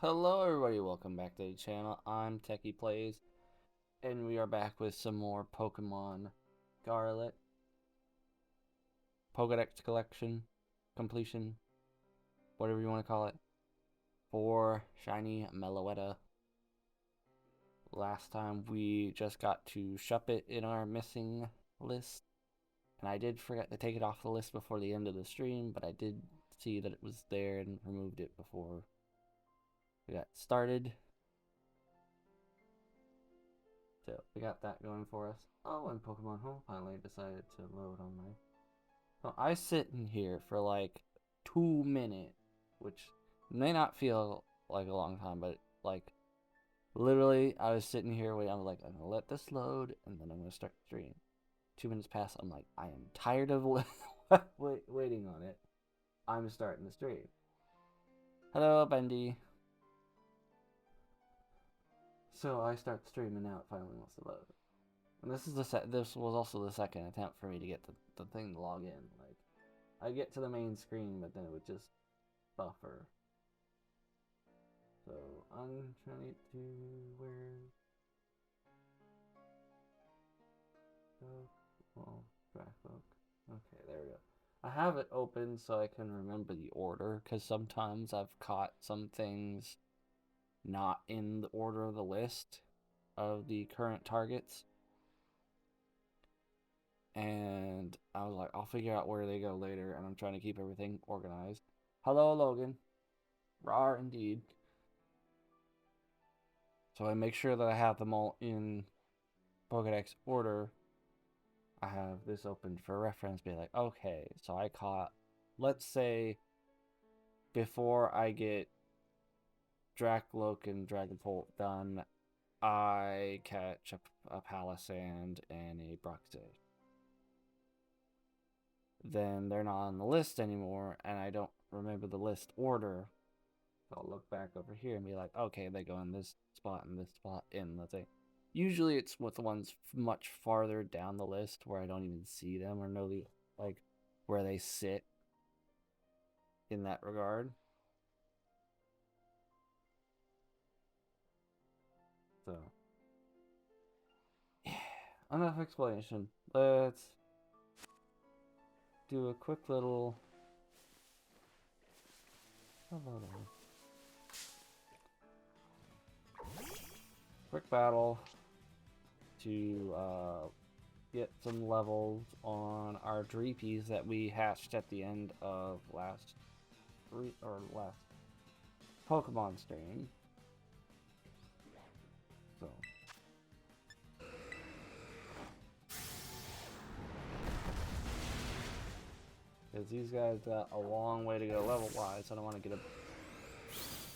Hello everybody, welcome back to the channel. I'm TechyPlayz, and we are back with some more Pokemon Scarlet Pokédex collection, completion, whatever you want to call it, for shiny Meloetta. Last time we just got to Shuppet in our missing list, and I did forget to take it off the list before the end of the stream, but I did see that it was there and removed it before we got started. So we got that going for us. Oh, and Pokemon Home finally decided to load on my. So I sit in here for like 2 minutes, which may not feel like a long time, but like literally, I was sitting here waiting. I was like, I'm gonna let this load, and then I'm gonna start the stream. 2 minutes pass. I'm like, I am tired of waiting on it. I'm starting the stream. Hello, Bendy. So I start streaming now. It finally wants to load. And this is this was also the second attempt for me to get the thing to log in. Like, I get to the main screen, but then it would just buffer. So I'm trying to Trackbook. Okay, there we go. I have it open so I can remember the order, because sometimes I've caught some things not in the order of the list of the current targets. And I was like, I'll figure out where they go later, and I'm trying to keep everything organized. Hello, Logan. Rar indeed. So I make sure that I have them all in Pokédex order. I have this open for reference, be like, okay, so I caught, let's say, before I get Dracloak and Dragapult done, I catch a Palisand and a Bruxish. Then they're not on the list anymore, and I don't remember the list order. So I'll look back over here and be like, okay, they go in this spot and this spot in the thing. Usually it's with the ones much farther down the list where I don't even see them or know like where they sit in that regard. So yeah, enough explanation. Let's do a quick little battle to get some levels on our Dreepies that we hatched at the end of last Pokemon stream. So because these guys got a long way to go level wise, I don't want to get a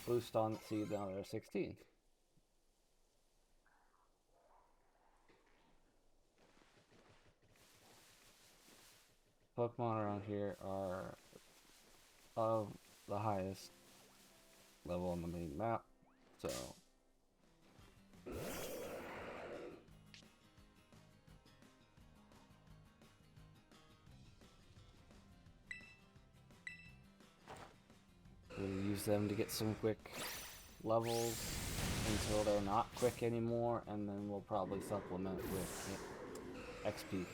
boost on it, see now they're 16. Pokemon around here are of the highest level on the main map, so we'll use them to get some quick levels until they're not quick anymore, and then we'll probably supplement with XP.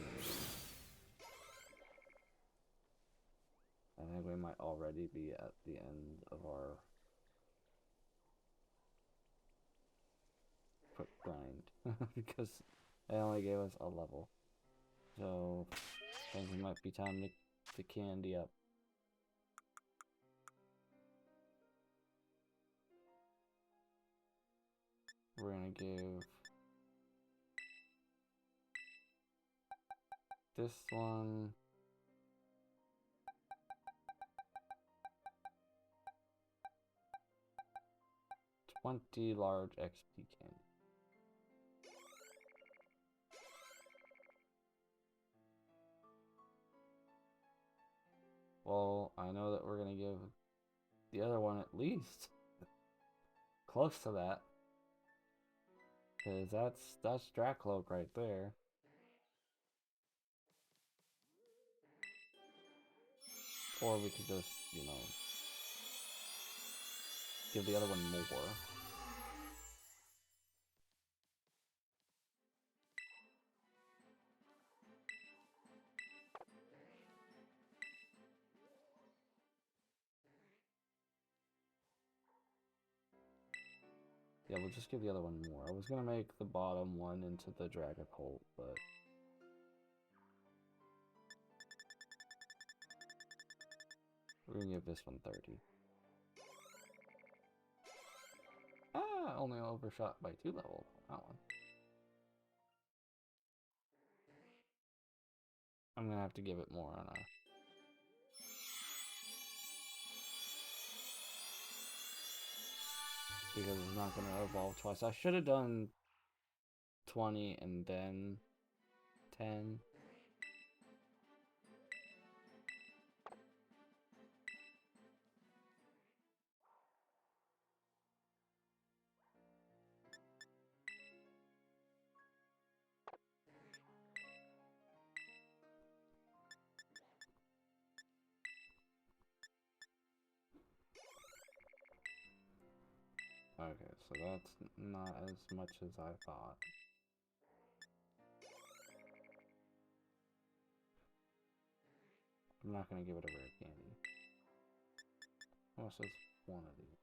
I think we might already be at the end of our quick grind because they only gave us a level. So I think it might be time to candy up. We're gonna give this one 20 large XP candy. Well, I know that we're gonna give the other one at least close to that, because that's Dracloak right there. Or we could just, give the other one more. Yeah, we'll just give the other one more. I was gonna make the bottom one into the Dragapult, but... we're gonna give this one 30. Ah, only overshot by 2 levels on that one. I'm gonna have to give it more on a... because it's not gonna evolve twice. I should have done 20 and then 10. Okay, so that's not as much as I thought. I'm not gonna give it a rare candy. Unless it's one of these.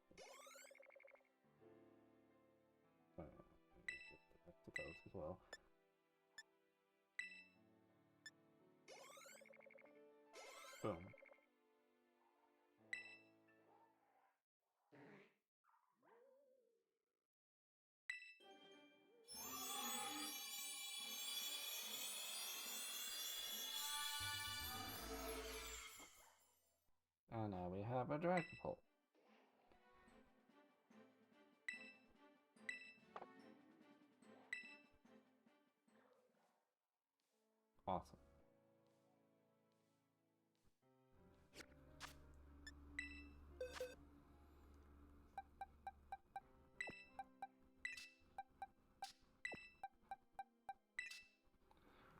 Oh, yeah. To those as well. Boom. And now we have a Dragapult. Awesome.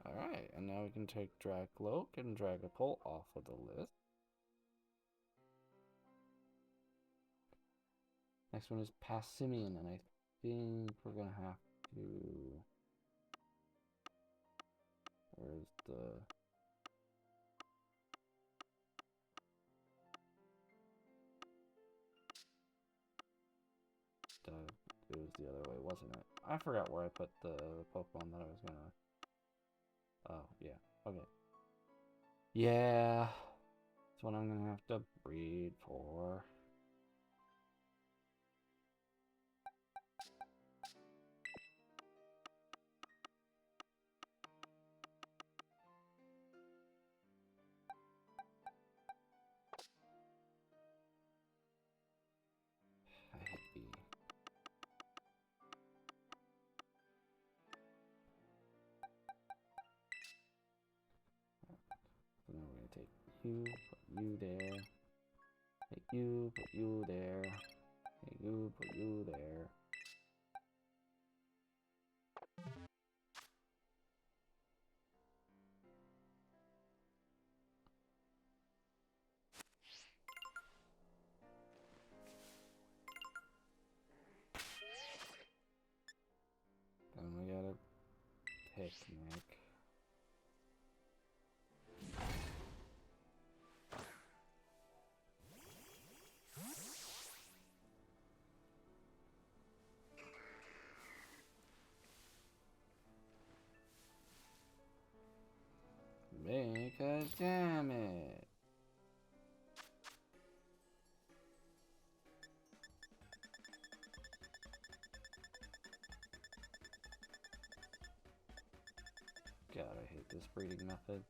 Alright, and now we can take Dragloak and Dragapult off of the list. Next one is Passimian, and I think we're gonna have to... where's the... it was the other way, wasn't it? I forgot where I put the Pokemon that I was gonna... oh, yeah. Okay. Yeah. That's what I'm gonna have to breed for. I hate B. So now we're gonna take you, put you there. Take you, put you there. Take you, put you there. And we got a picnic. Make a damage. God, I hate this breeding method.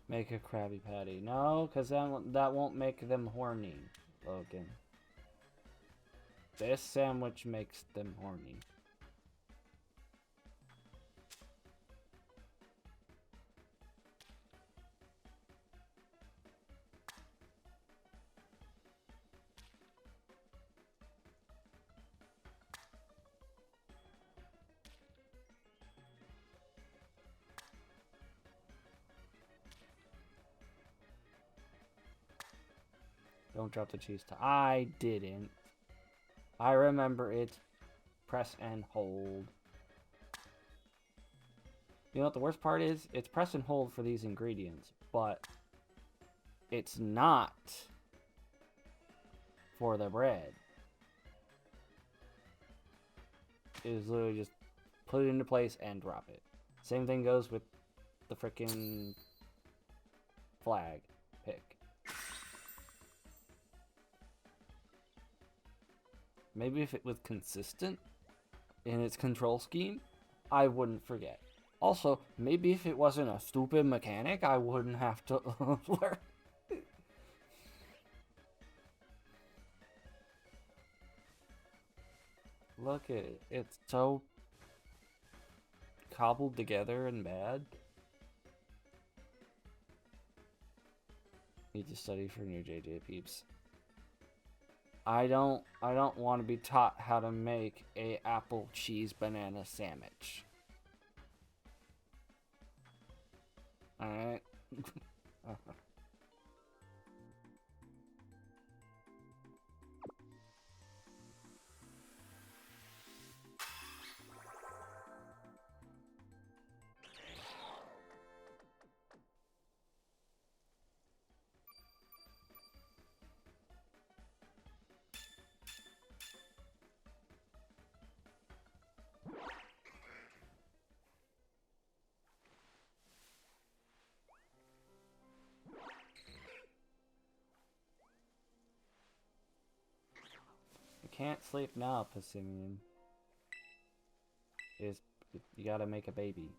Make a Krabby Patty. No, because that won't make them horny, Logan. This sandwich makes them horny. Don't drop the cheese. I didn't. I remember it's press and hold. You know what the worst part is? It's press and hold for these ingredients, but it's not for the bread. It is literally just put it into place and drop it. Same thing goes with the frickin' flag pick. Maybe if it was consistent in its control scheme, I wouldn't forget. Also, maybe if it wasn't a stupid mechanic, I wouldn't have to learn. Look at it. It's so cobbled together and bad. Need to study for new JJ peeps. I don't want to be taught how to make a apple cheese banana sandwich. Alright. You can't sleep now, Passimian. You gotta make a baby.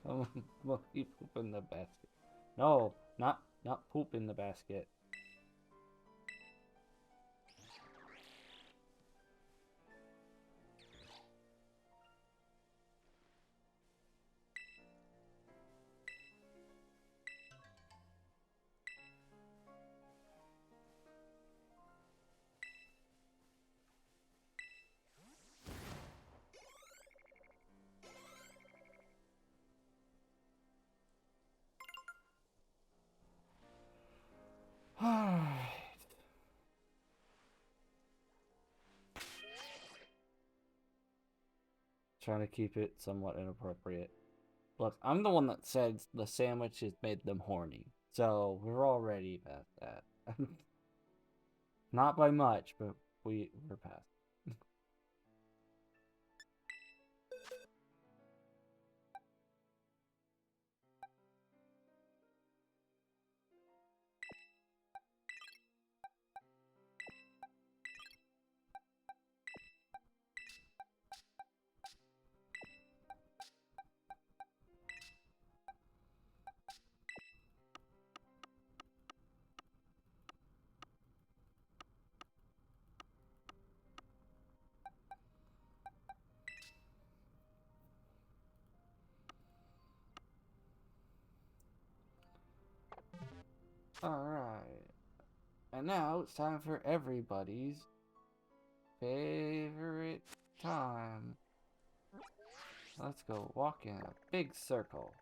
Come on, you poop in the basket. No, not poop in the basket. Trying to keep it somewhat inappropriate. Look, I'm the one that said the sandwiches made them horny. So we're already past that. Not by much, but we're past. Alright. And now it's time for everybody's favorite time. Let's go walk in a big circle.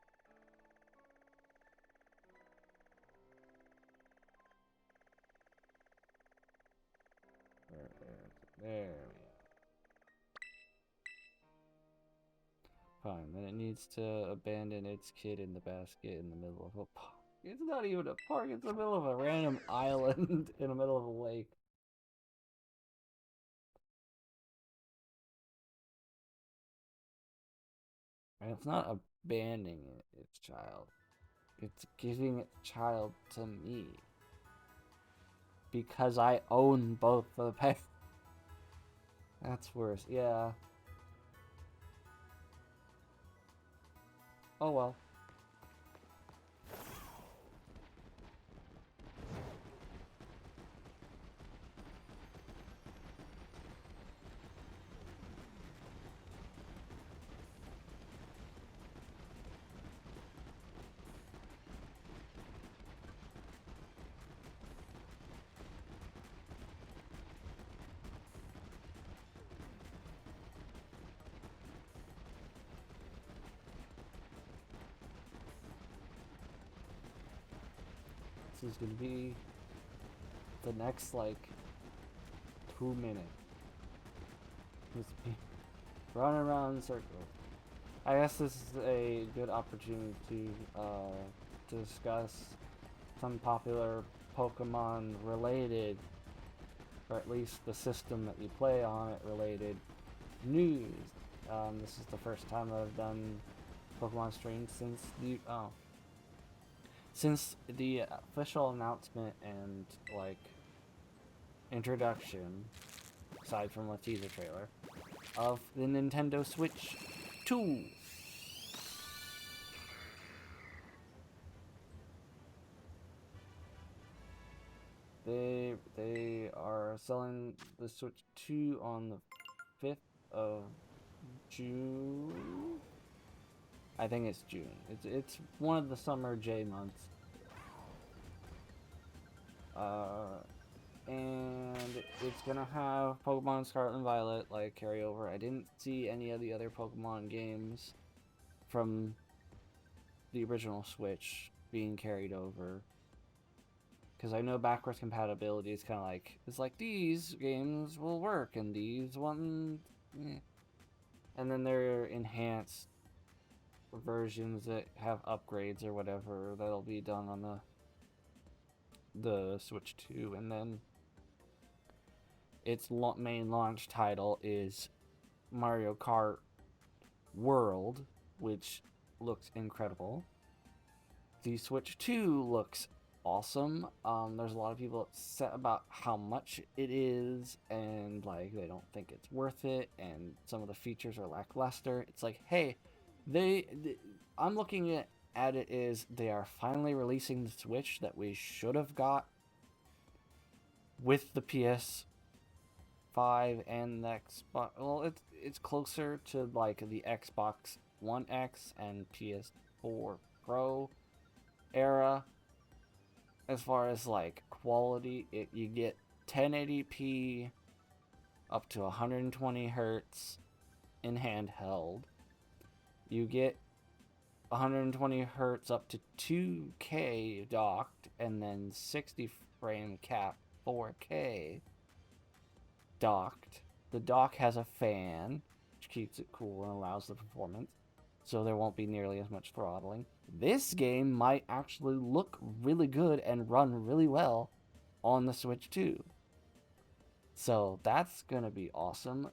There we go. Fine, then it needs to abandon its kid in the basket in the middle of a park. It's not even a park, it's the middle of a random island in the middle of a lake. And it's not abandoning its child. It's giving its child to me. Because I own both the pets. That's worse. Yeah. Oh well. This is gonna be the next like 2 minutes. Just be running around in circles. I guess this is a good opportunity to discuss some popular Pokemon related, or at least the system that you play on it related news. This is the first time I've done Pokemon streams since the official announcement and like introduction, aside from a teaser trailer, of the Nintendo Switch 2. They are selling the Switch 2 on the 5th of June. I think it's June. It's one of the summer J months. And it's gonna have Pokemon Scarlet and Violet like carryover. I didn't see any of the other Pokemon games from the original Switch being carried over, because I know backwards compatibility is kind of like, it's like these games will work and these ones, and then there are enhanced versions that have upgrades or whatever that'll be done on the Switch 2, and then its main launch title is Mario Kart World, which looks incredible. The Switch 2 looks awesome. There's a lot of people upset about how much it is, and like they don't think it's worth it, and some of the features are lackluster. It's like, hey, I'm looking at it is they are finally releasing the Switch that we should have got with the PS5 and the Xbox. Well, it's closer to like the Xbox One X and PS4 Pro era as far as like quality. You get 1080p up to 120 hertz in handheld. You get 120 hertz up to 2K docked, and then 60 frame cap 4K docked. The dock has a fan, which keeps it cool and allows the performance, so there won't be nearly as much throttling. This game might actually look really good and run really well on the Switch 2. So that's gonna be awesome.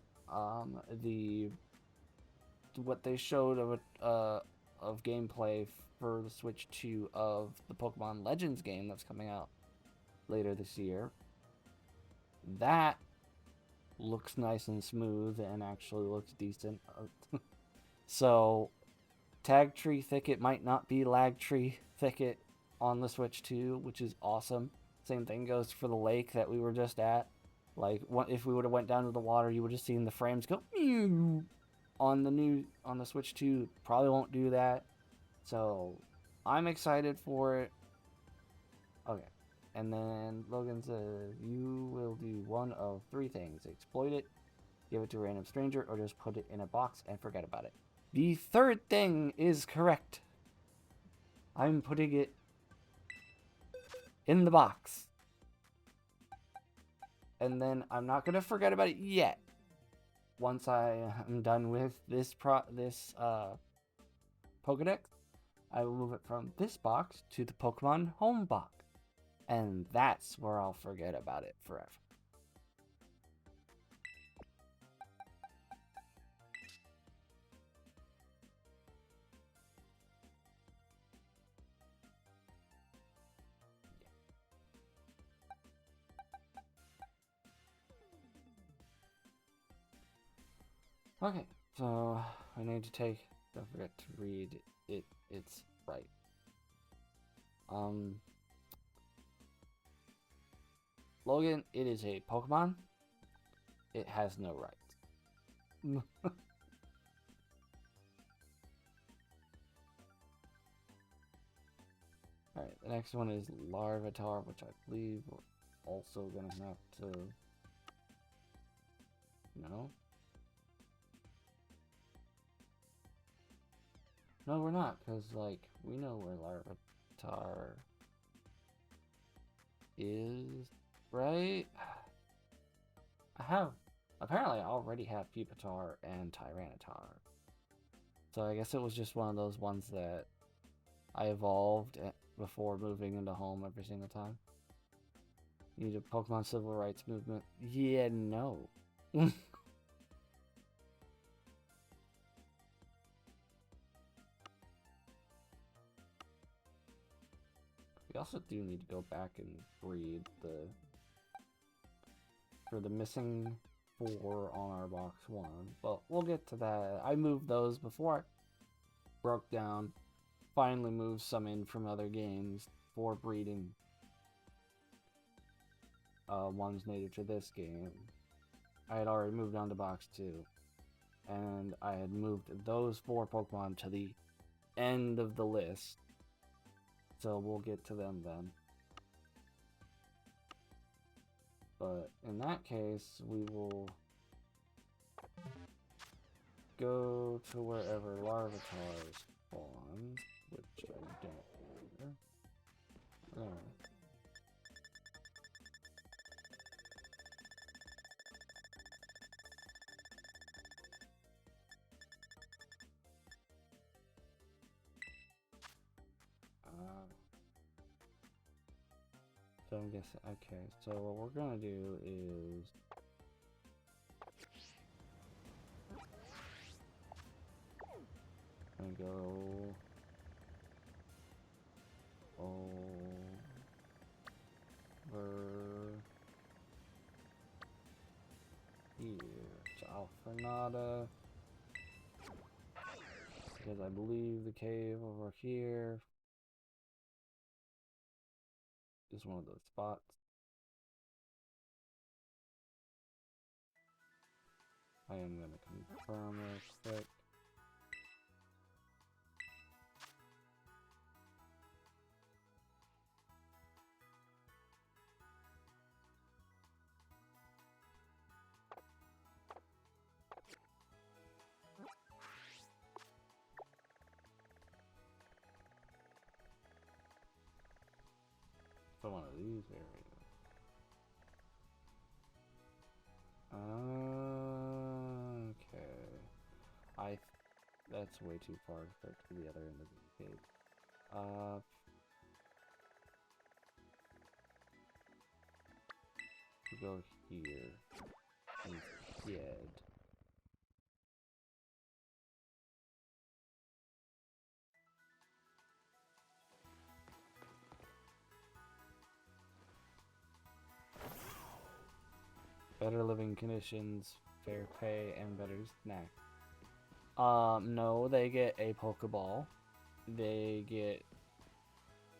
What they showed of gameplay for the Switch 2 of the Pokemon Legends game that's coming out later this year, that looks nice and smooth and actually looks decent. So Tag Tree Thicket might not be Lag Tree Thicket on the Switch 2, which is awesome. Same thing goes for the lake that we were just at. Like, if we would have went down to the water, you would have seen the frames go meow. On the Switch 2, probably won't do that. So I'm excited for it. Okay. And then Logan says, you will do one of 3 things: exploit it, give it to a random stranger, or just put it in a box and forget about it. The third thing is correct. I'm putting it in the box. And then I'm not going to forget about it yet. Once I am done with this Pokédex, I will move it from this box to the Pokemon home box. And that's where I'll forget about it forever. Okay, so I need to take. Don't forget to read it. It's right. Logan, it is a Pokemon. It has no rights. Alright, the next one is Larvitar, which I believe we're also gonna have to. No? No, we're not, because, like, we know where Larvitar is, right? Apparently I already have Pupitar and Tyranitar. So I guess it was just one of those ones that I evolved before moving into home every single time. You need a Pokemon Civil Rights Movement? Yeah, no. We also do need to go back and breed for the missing 4 on our box 1. But we'll get to that. I moved those before I broke down. Finally moved some in from other games for breeding. Ones native to this game. I had already moved on to box 2. And I had moved those 4 Pokemon to the end of the list. So we'll get to them then. But in that case, we will go to wherever Larvitar spawns, which I don't remember. Oh. So I'm guessing, okay, so what we're gonna do is gonna go over here to Alfrenada, because I believe the cave over here is one of those spots. I am going to confirm real quick. For one of these areas. Okay. That's way too far for it to be the other end of the cave. We'll go here instead. Better living conditions, fair pay, and better snack. No, they get a Pokeball. They get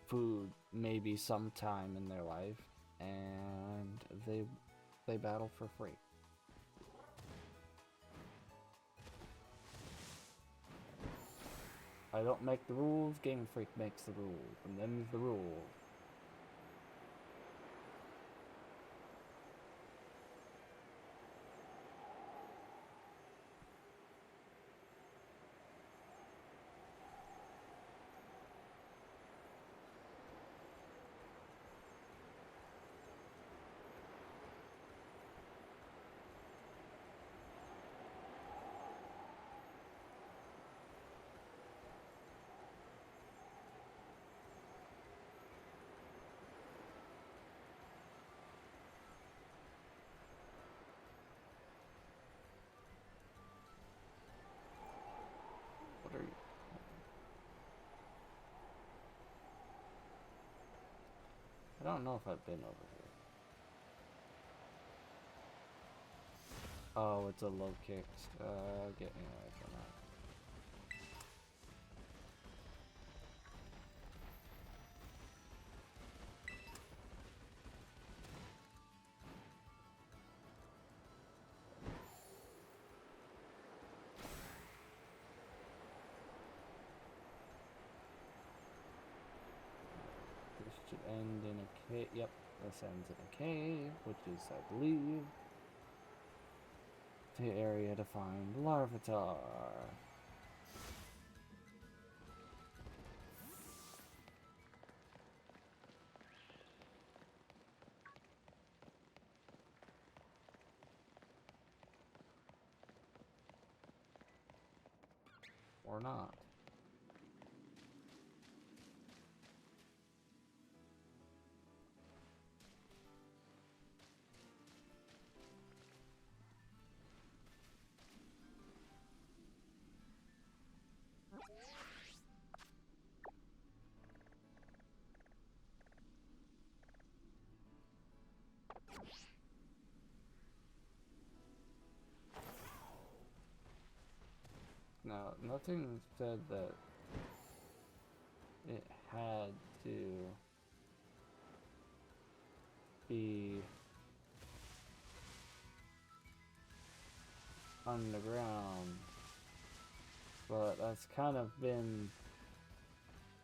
food maybe sometime in their life, and they battle for free. I don't make the rules, Game Freak makes the rules, and them's the rules. What are you? I don't know if I've been over here. Oh, it's a low kick. Get me away from that. This should end in a cave. Yep, this ends in a cave, which is, I believe, the area to find Larvitar. Or not. Now, nothing said that it had to be underground, but that's kind of been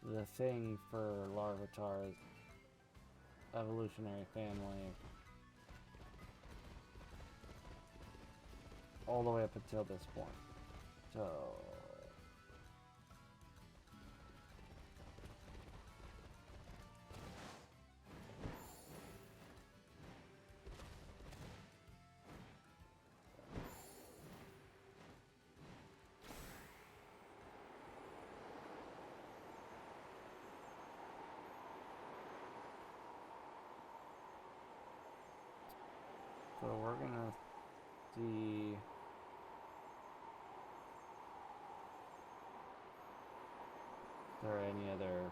the thing for Larvitar's evolutionary family all the way up until this point. So we're gonna see if there are any other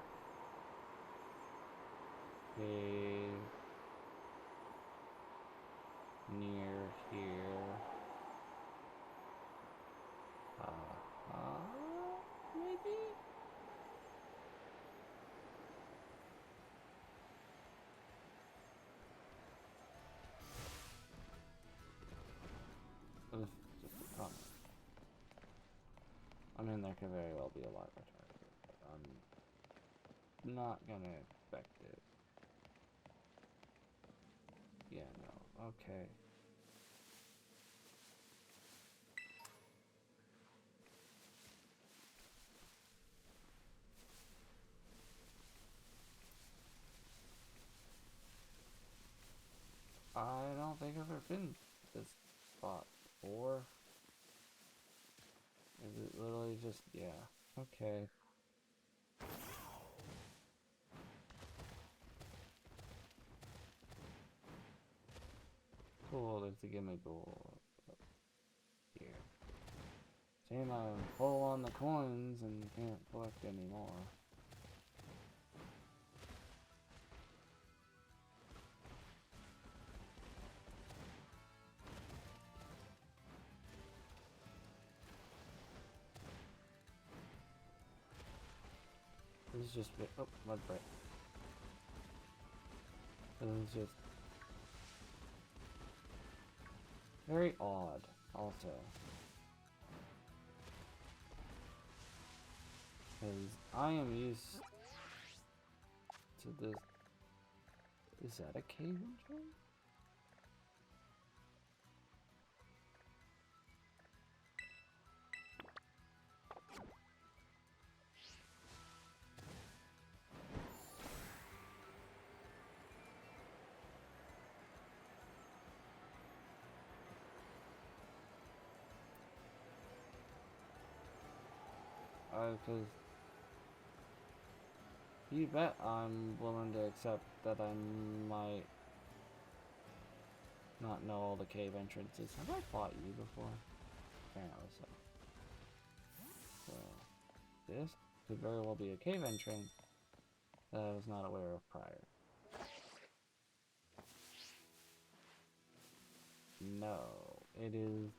caves near here. Maybe? This is just a comment. I mean, there could very well be a lot of retarded, but I'm not gonna expect it. Yeah, no. Okay. I don't think I've ever been to this spot before. Is it literally just, yeah, okay. Cool, there's the gimme goal here. Shame I pull on the coins and can't collect any more. This is just, oh, mud break. This is just very odd, also. Because I am used to this. Is that a cave entrance? Because you bet I'm willing to accept that I might not know all the cave entrances. Have I fought you before? Apparently so. So, this could very well be a cave entrance that I was not aware of prior. No, it is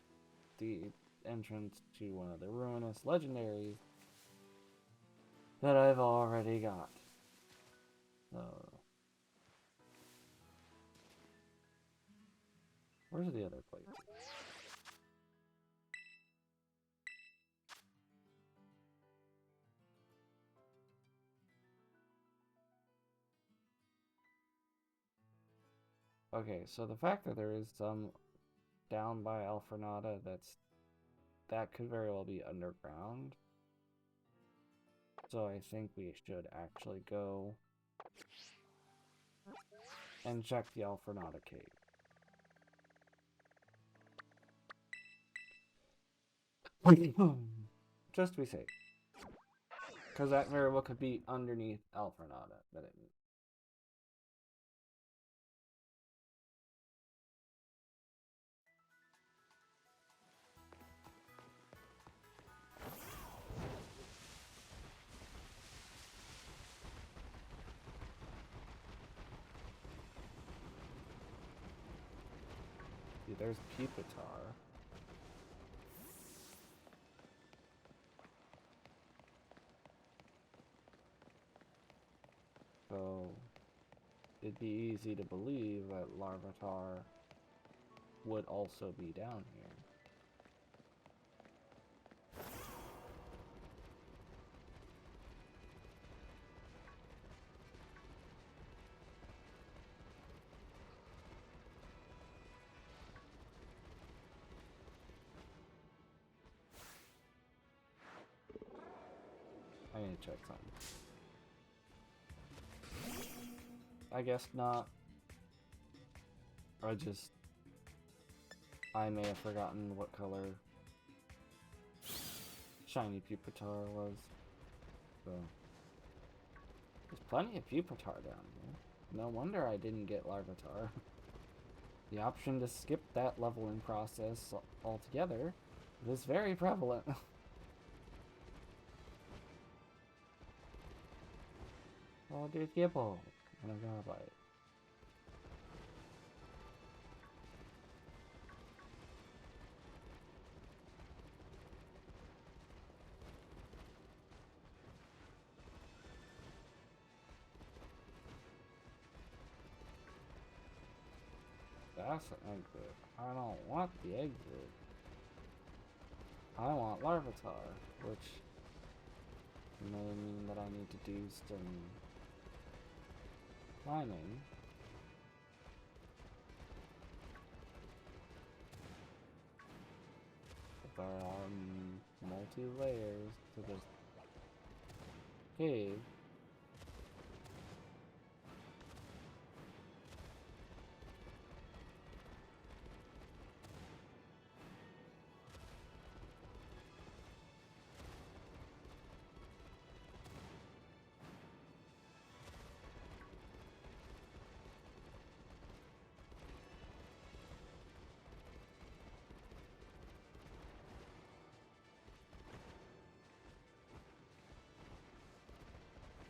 the entrance to one of the ruinous legendaries that I've already got. So, where's the other places? Okay, so the fact that there is some down by Alfrenada that could very well be underground. So I think we should actually go and check the Alfrenada cave. Just to be safe. Because that very well could be underneath Alfrenada. But it... See, there's Pupitar. So, it'd be easy to believe that Larvitar would also be down here. I need to check something. I guess not. I may have forgotten what color shiny Pupitar was. So, there's plenty of Pupitar down here. No wonder I didn't get Larvitar. The option to skip that leveling process altogether is very prevalent. Oh, dude, Gibble. And a Garbite. That's an exit. I don't want the exit. I want Larvitar, which may mean that I need to do some climbing. But there are multi-layers to this cave.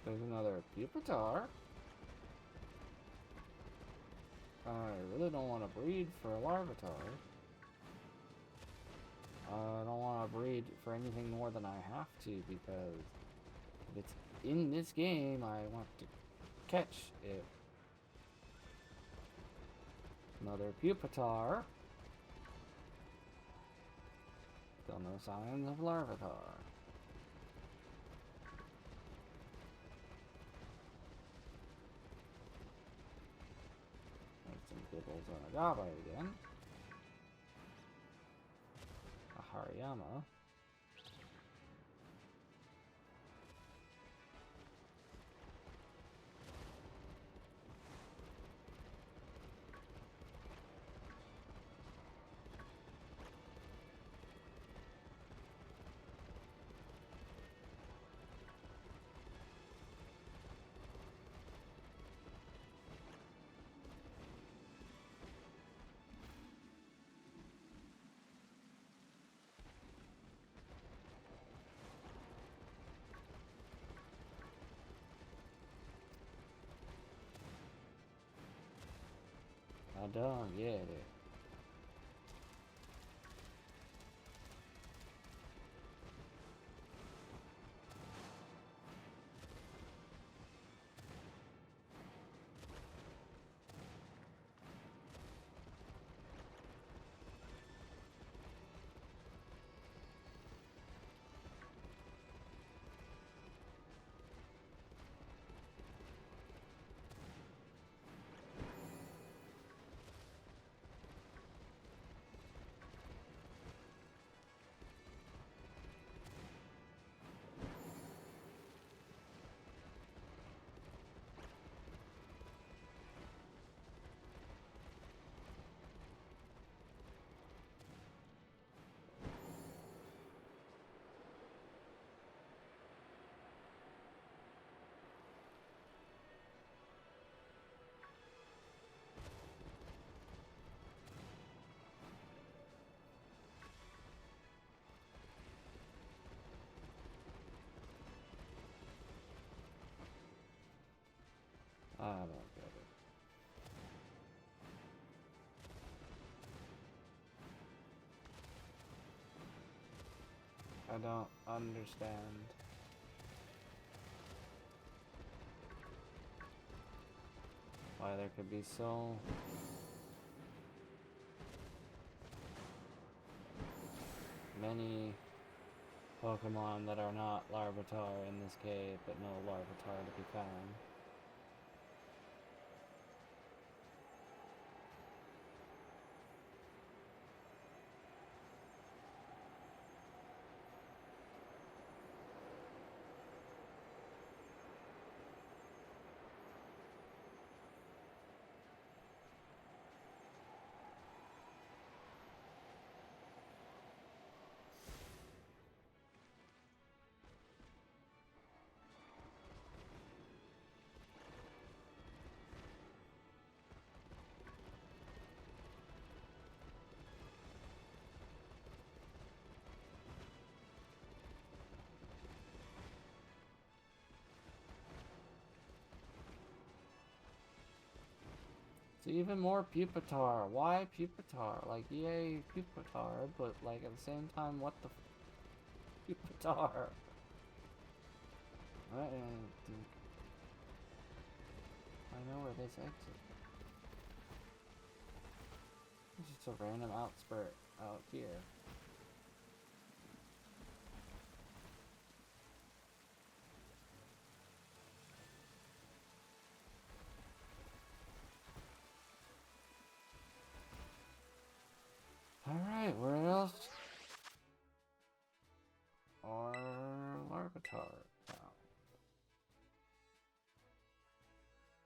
There's another Pupitar. I really don't want to breed for a Larvitar. I don't want to breed for anything more than I have to, because if it's in this game, I want to catch it. Another Pupitar. Still no signs of Larvitar. Gibbles on a Garbite again. A Hariyama. I don't get it. don't get it. I don't understand. Why there could be so many Pokemon that are not Larvitar in this cave, but no Larvitar to be found. So even more Pupitar. Why Pupitar? Like, yay, Pupitar, but like at the same time, what the Pupitar? I think I know where this exit. It's just a random outspurt out here. Alright, where else are Larvitar found?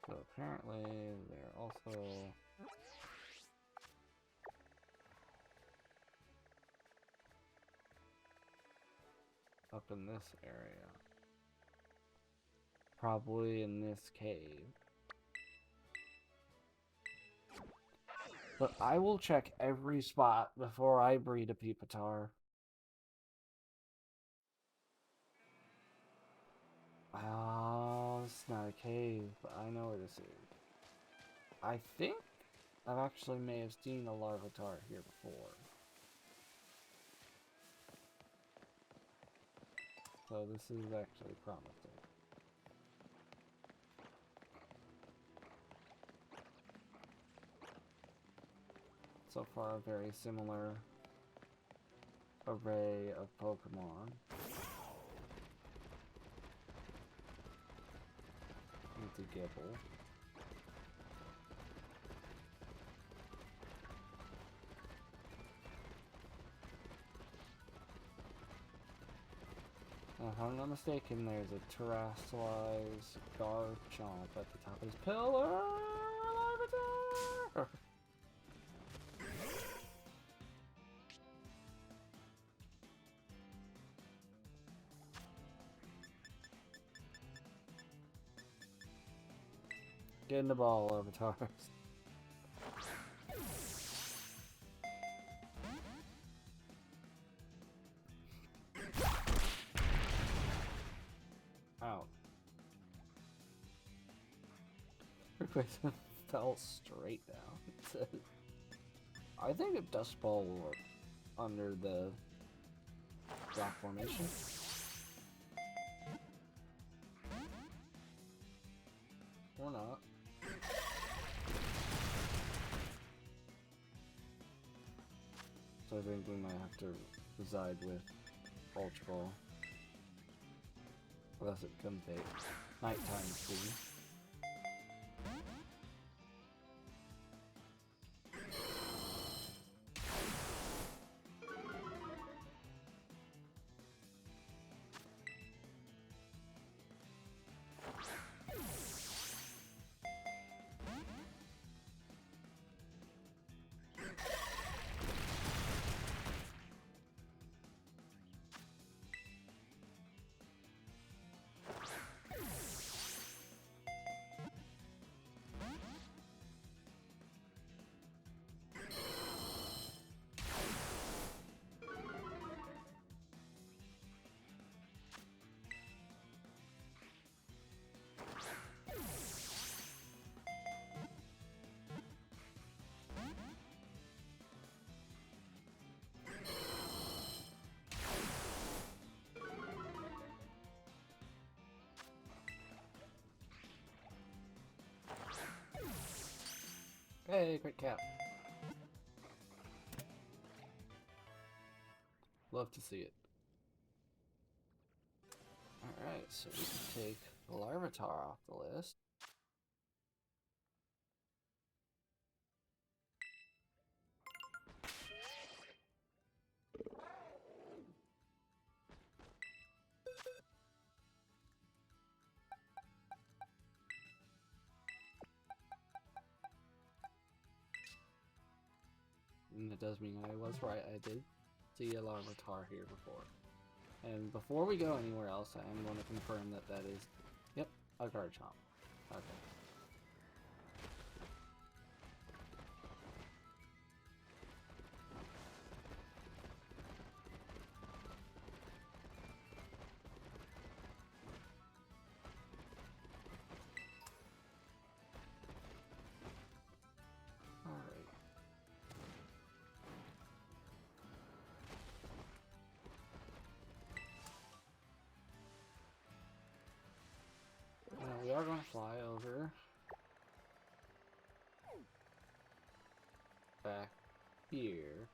So apparently they're also up in this area. Probably in this cave. But I will check every spot before I breed a Pupitar. Oh, it's not a cave, but I know where this is. I think I've actually may have seen a Larvitar here before. So this is actually promising. So far, a very similar array of Pokemon. It's a Gibble. If I'm not mistaken, there's a terrestrialized Garchomp at the top of his pillar. Larvitar! Get in the ball, Larvitars. Out. Replacement fell straight down. I think a Dust Ball will work under the rock formation. Or not. So I think we might have to reside with Ultra Ball. Unless it becomes a nighttime scene. Hey, quick cap. Love to see it. Alright, so we can take the Larvitar off the list. And it does mean I was right, I did see a Larvitar here before. And before we go anywhere else, I am going to confirm that that is, yep, a Garchomp. Okay. Alright. Now we are going to fly over back here,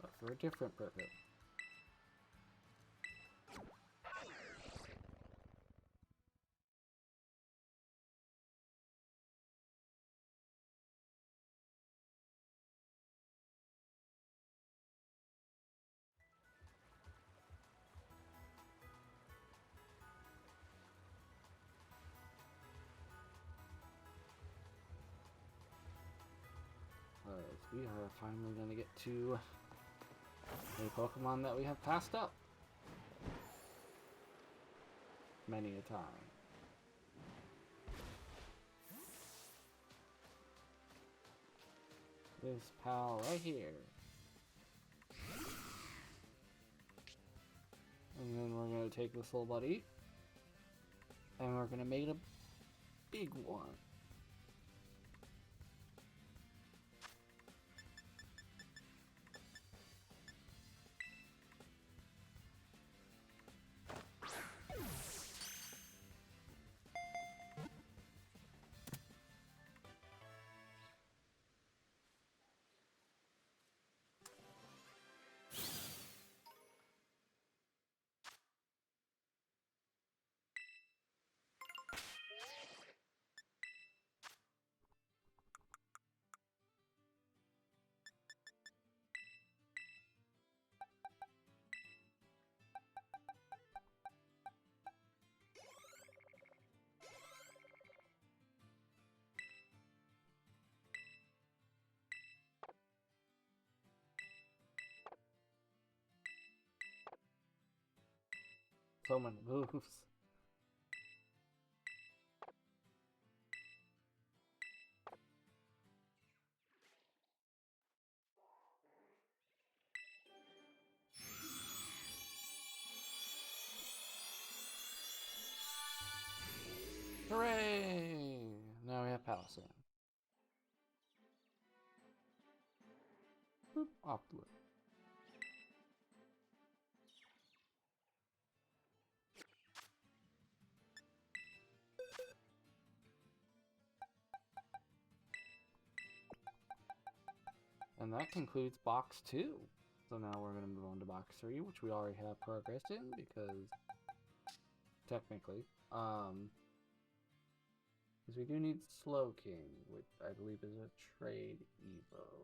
but for a different purpose. We are finally going to get to a Pokemon that we have passed up many a time. This pal right here. And then we're going to take this little buddy and we're going to make it a big one. So many moves. Hooray! Now we have Palisade. Boop, off the list. And that concludes box 2. So now we're going to move on to box 3, which we already have progress in because technically, because we do need Slowking, which I believe is a trade Evo.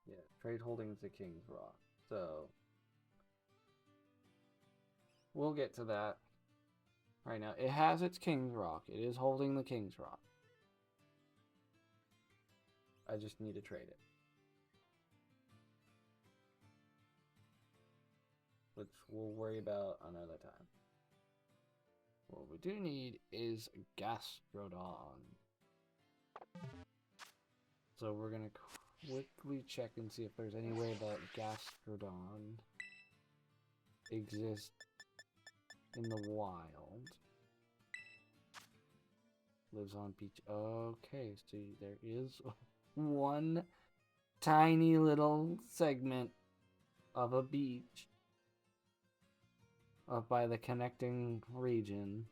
Yeah, trade holdings the King's Rock. So we'll get to that right now. It has its King's Rock. It is holding the King's Rock. I just need to trade it. Which we'll worry about another time. What we do need is Gastrodon. So we're going to quickly check and see if there's any way that Gastrodon exists in the wild. lives on beach. Okay, so there is one tiny little segment of a beach up by the connecting region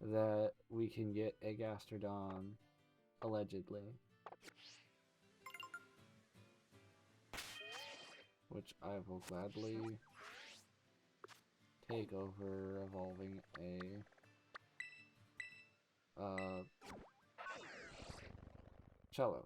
that we can get a Gastrodon, allegedly. Which I will gladly take over evolving a Cellos.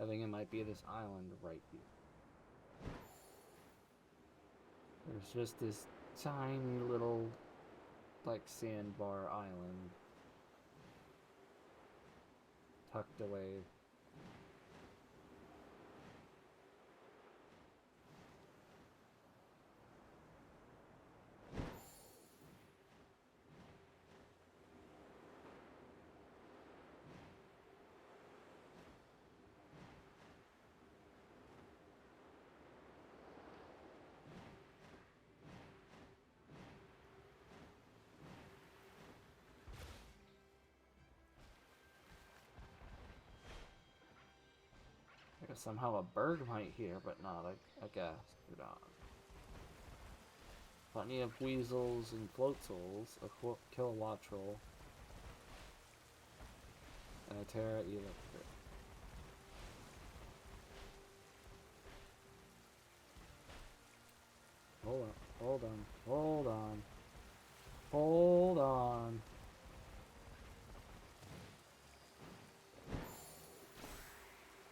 I think it might be this island right here. There's just this tiny little, like, sandbar island tucked away. I guess somehow a bird might hear, but not a Gastrodon. Plenty of weasels and floatzuls, a Kilowattrel, and a Terra Electric. Hold on, hold on, hold on, hold on.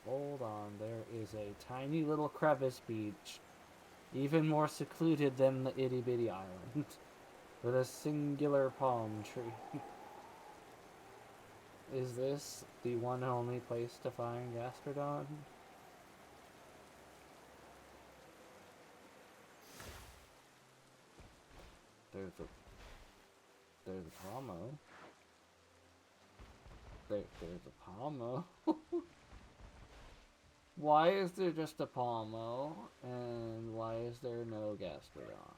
Hold on, there is a tiny little crevice beach, even more secluded than the itty bitty island, with a singular palm tree. Is this the one and only place to find Gastrodon? There's a Palmo. There's a Palmo. Why is there just a Palmo, and why is there no Gastrodon?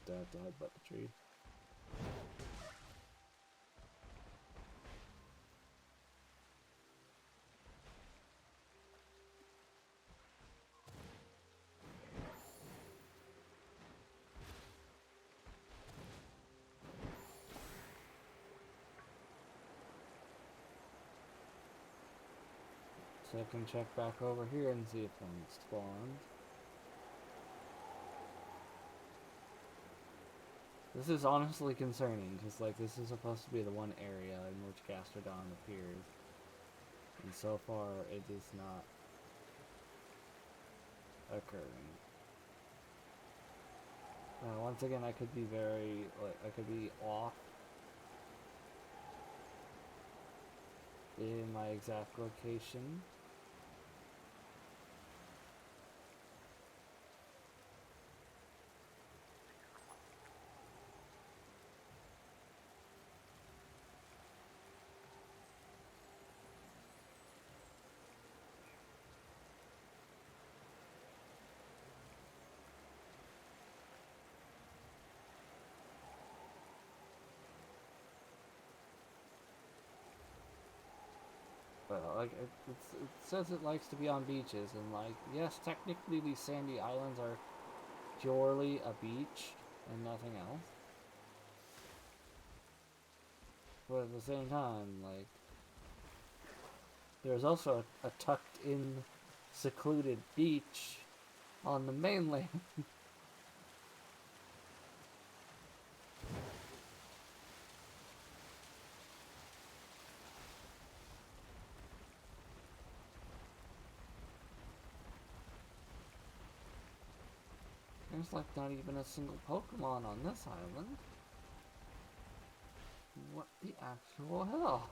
Dad to headbutt the tree. So I can check back over here and see if one spawned. This is honestly concerning, because, like, this is supposed to be the one area in which Gastrodon appears. And so far, it is not occurring. Once again, I could be I could be off in my exact location. Like, it says it likes to be on beaches, and, like, yes, technically these sandy islands are purely a beach and nothing else. But at the same time, like, there's also a tucked-in, secluded beach on the mainland. There's, like, not even a single Pokemon on this island. What the actual hell?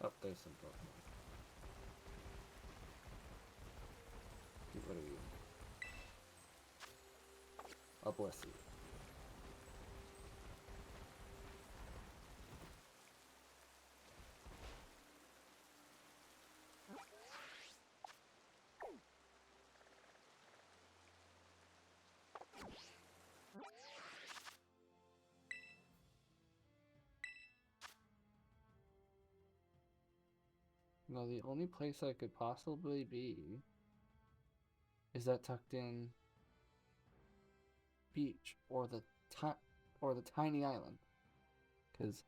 Oh, Oh, there's some Pokemon. What are you? Oh, bless you. Well, the only place I could possibly be is that tucked in beach or the tiny island. Because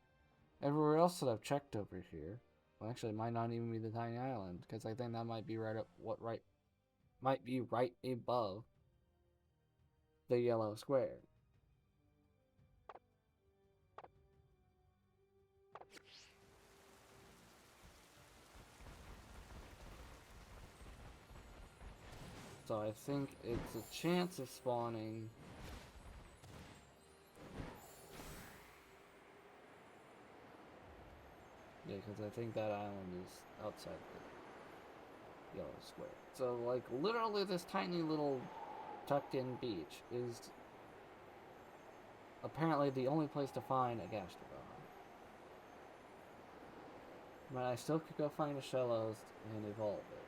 everywhere else that I've checked over here, well, actually, it might not even be the tiny island. Because I think that might be might be right above the yellow square. So I think it's a chance of spawning. Yeah, because I think that island is outside the yellow square. So, like, literally this tiny little tucked-in beach is apparently the only place to find a Gastrodon. But I still could go find a Shellos and evolve it.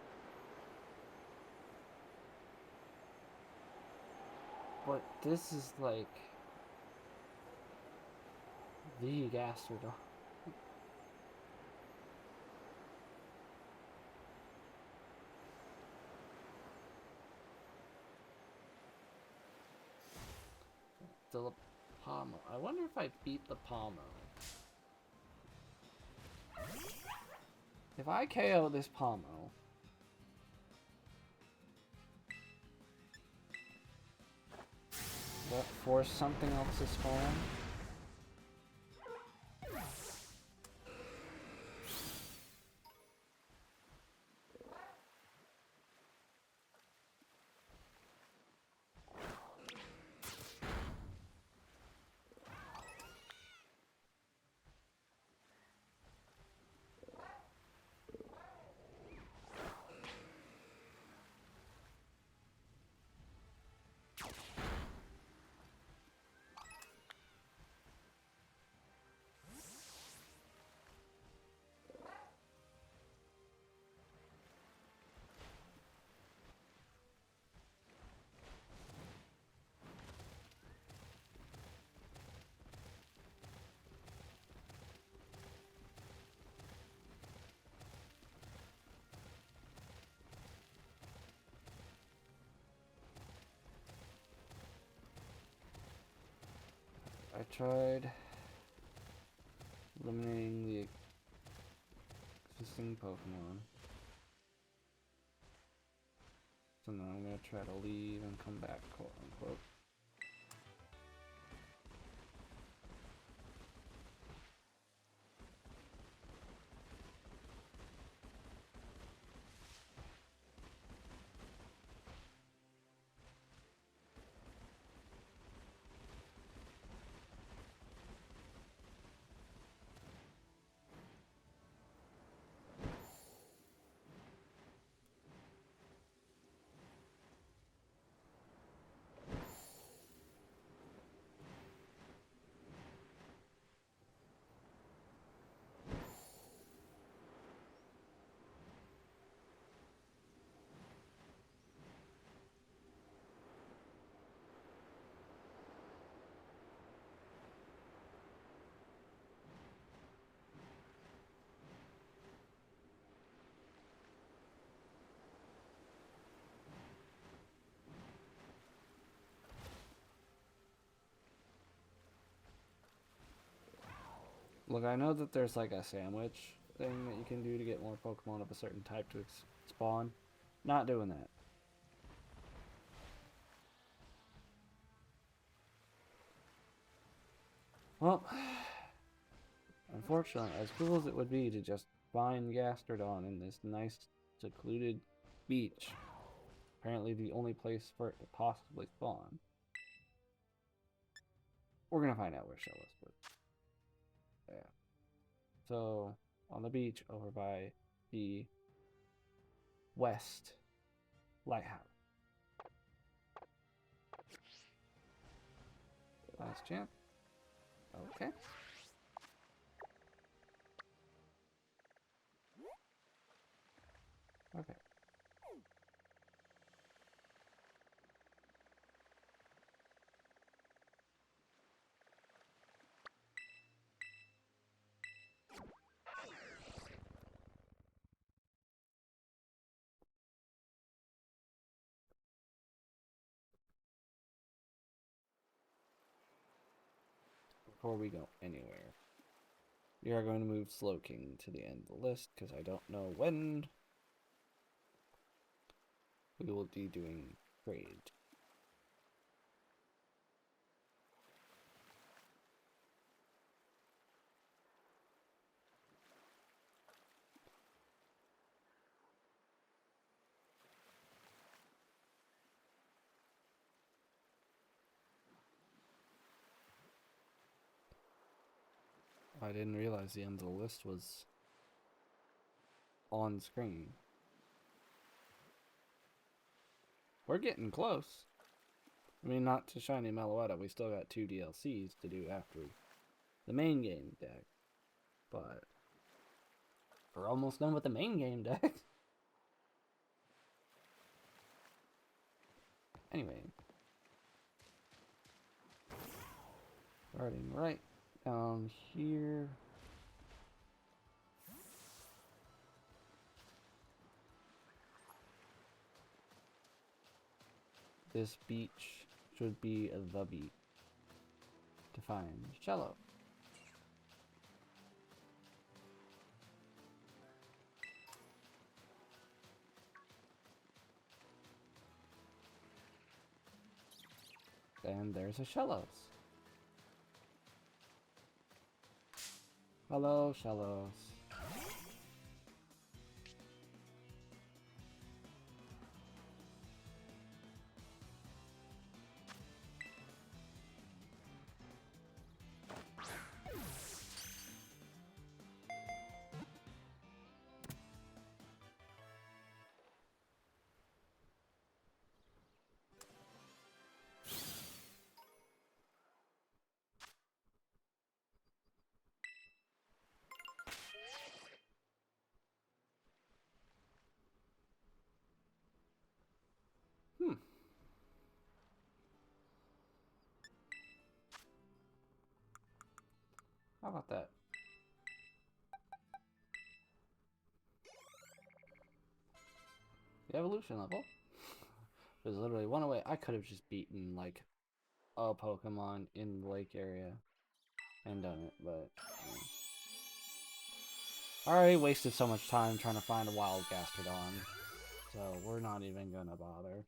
But this is like the Gastrodon. The Pomo. I wonder if I beat the Pomo. If I KO this Pomo, will that force something else to spawn? I tried eliminating the existing Pokemon. So now I'm gonna try to leave and come back, quote unquote. Look, I know that there's like a sandwich thing that you can do to get more Pokemon of a certain type to spawn. Not doing that. Well, unfortunately, as cool as it would be to just find Gastrodon in this nice, secluded beach, apparently the only place for it to possibly spawn, we're gonna find out where Shellos would. Yeah. So, on the beach over by the West Lighthouse. Last chance. Okay. Okay. Before we go anywhere, we are going to move Slowking to the end of the list because I don't know when we will be doing trade. I didn't realize the end of the list was on screen. We're getting close. I mean, not to Shiny Meloetta. We still got 2 DLCs to do after the main game deck. But we're almost done with the main game deck. Anyway. Starting right down here. This beach should be the beach to find Shallow. And there's a Shallows. Hello, Shallows. How about that? The evolution level was literally one away. I could have just beaten like a Pokemon in the lake area and done it, but I already wasted so much time trying to find a wild Gastrodon, so we're not even gonna bother.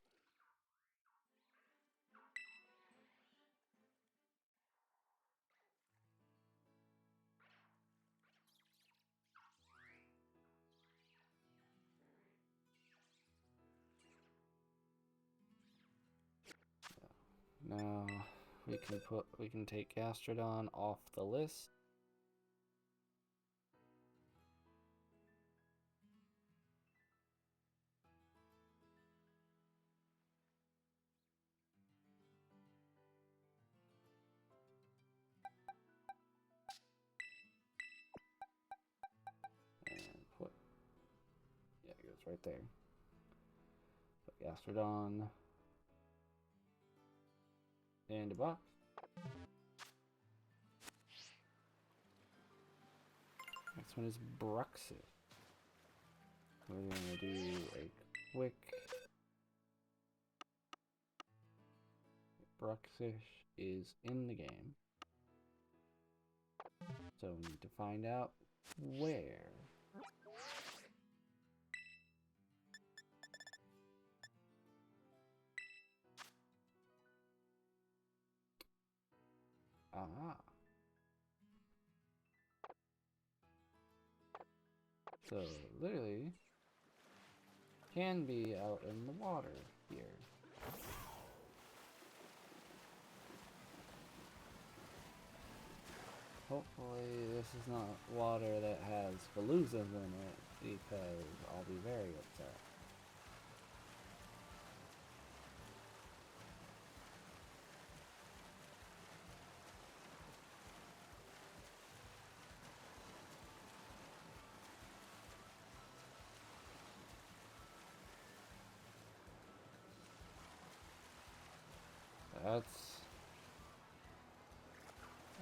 Now we can take Gastrodon off the list. And put, yeah, it goes right there. Put Gastrodon in the box. Next one is Bruxis. We're gonna do a quick Bruxis is in the game. So we need to find out where. Ah. So literally can be out in the water here. Hopefully this is not water that has Veluuzas in it, because I'll be very upset. That's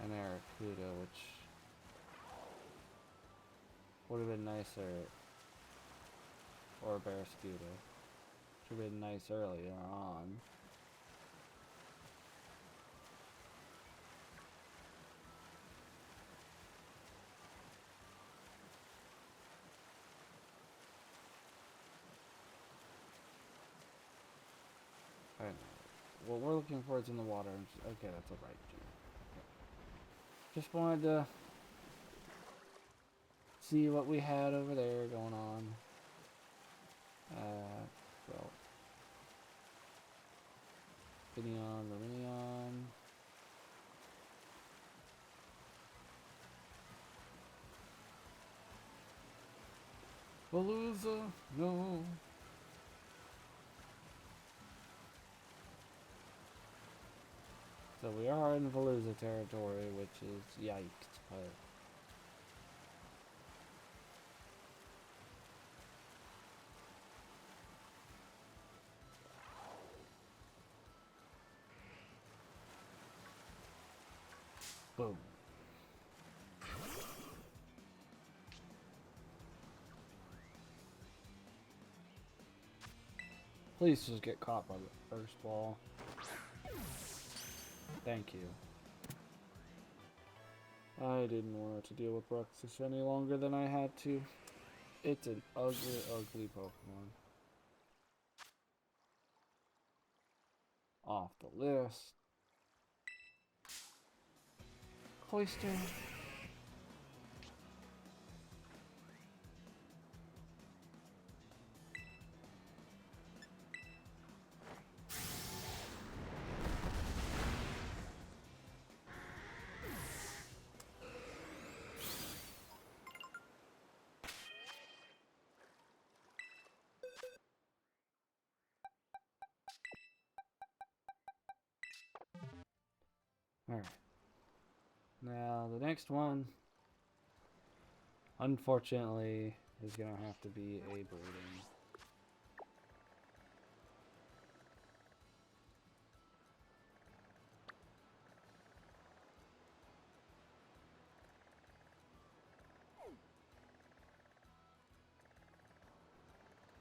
an Arrokuda, which would have been nicer, or a Barraskewda. Should have been nice earlier on. I know. What we're looking for is in the water. Okay, that's a right. Okay. Just wanted to see what we had over there going on. Well, Finneon, Meridian. Veluuza, no. So we are in Veluuza territory, which is yikes, but boom. Please just get caught by the first ball. Thank you. I didn't want to deal with Bruxus any longer than I had to. It's an ugly, ugly Pokemon. Off the list. Cloyster. Alright. Now, the next one, unfortunately, is going to have to be a breeding.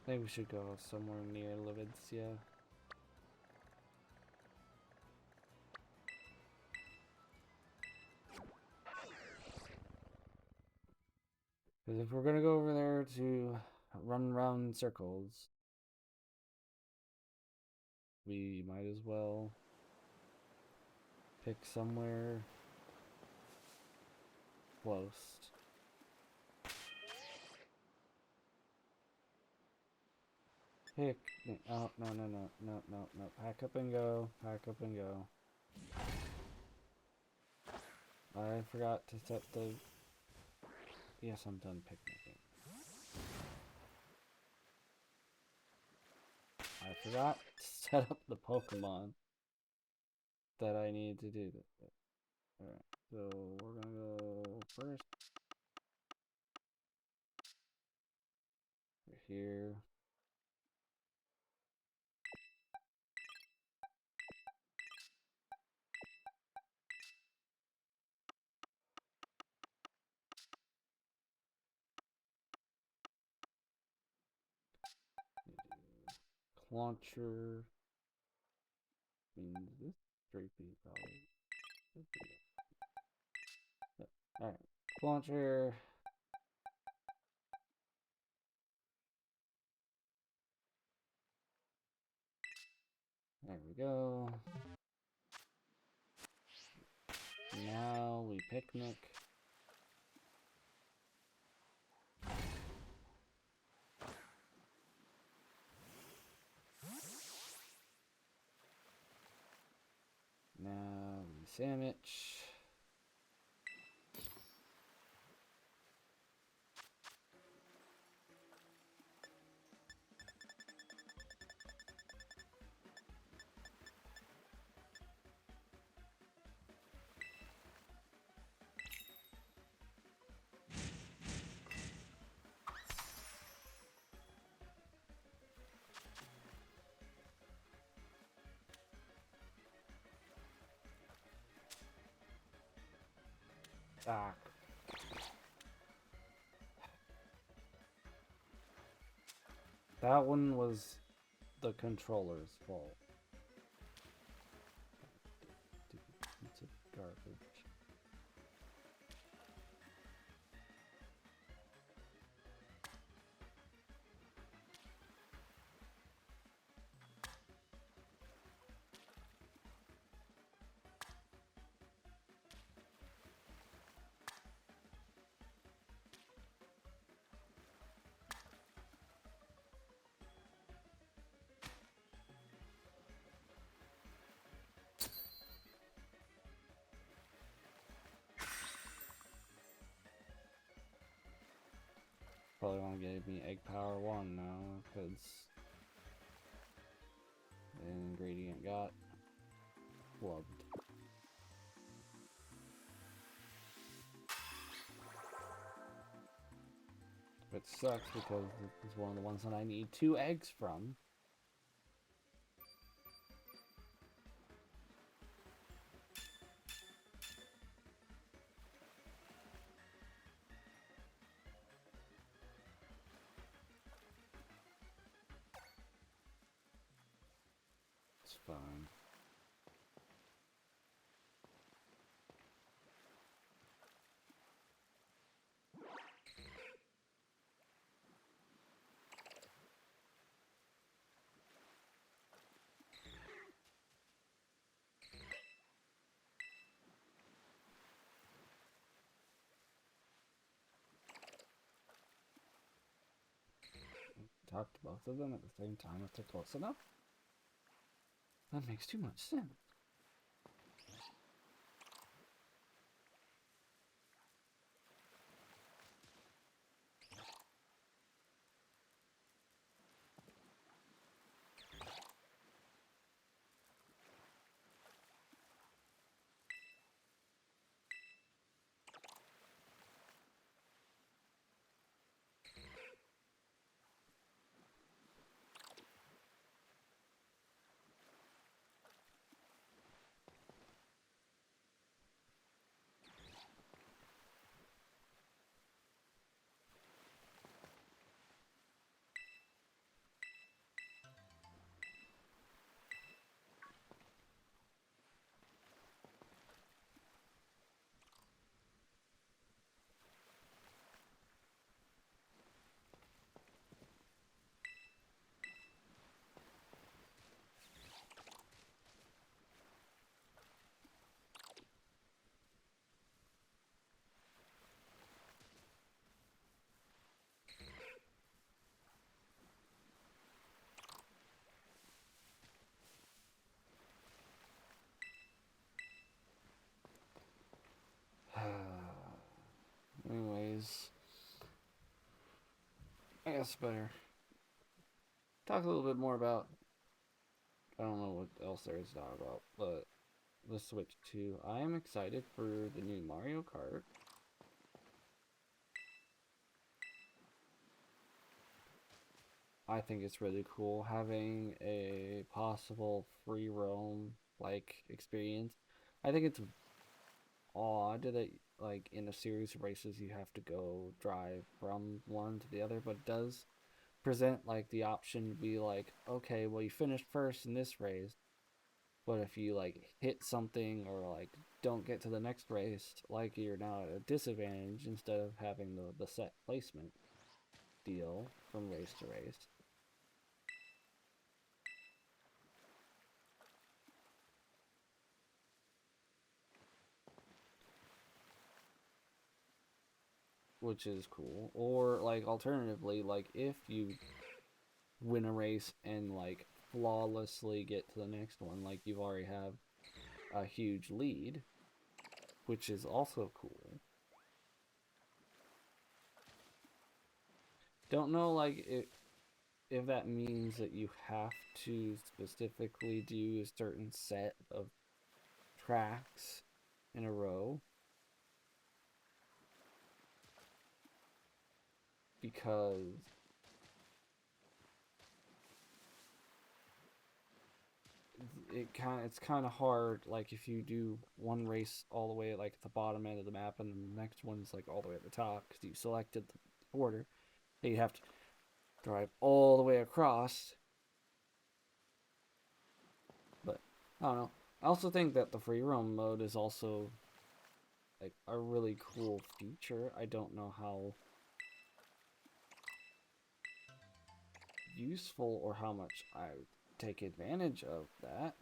I think we should go somewhere near Levincia. Because if we're going to go over there to run around in circles, we might as well pick somewhere close. Pick. Oh, no. Pack up and go. Pack up and go. I forgot to set the... Yes, I'm done picnicking. I forgot to set up the Pokemon that I need to do this. Alright, so we're gonna go first. We're here. Launcher. Means this 3P probably. Alright. Launcher. There we go. Now we picnic. Now we sandwich. Ah. That one was the controller's fault. Piece of garbage. Probably want to give me egg power 1 now, because the ingredient got flubbed. Which sucks because it's one of the ones that I need 2 eggs from. It's fine. Talk to both of them at the same time if they're close enough. That makes too much sense. Anyways, I guess better talk a little bit more about, I don't know what else there is to talk about, but the Switch 2. I am excited for the new Mario Kart. I think it's really cool having a possible free roam like experience. I think it's odd that like in a series of races you have to go drive from one to the other, but it does present like the option to be like, okay, well you finished first in this race, but if you like hit something or like don't get to the next race, like you're now at a disadvantage instead of having the set placement deal from race to race. Which is cool. Or like alternatively, like if you win a race and like flawlessly get to the next one, like you've already have a huge lead, which is also cool. Don't know like if that means that you have to specifically do a certain set of tracks in a row, because it's kind of hard. Like if you do one race all the way at like the bottom end of the map, and the next one's like all the way at the top because you selected the border, then you have to drive all the way across. But I don't know. I also think that the free roam mode is also like a really cool feature. I don't know how useful or how much I take advantage of that.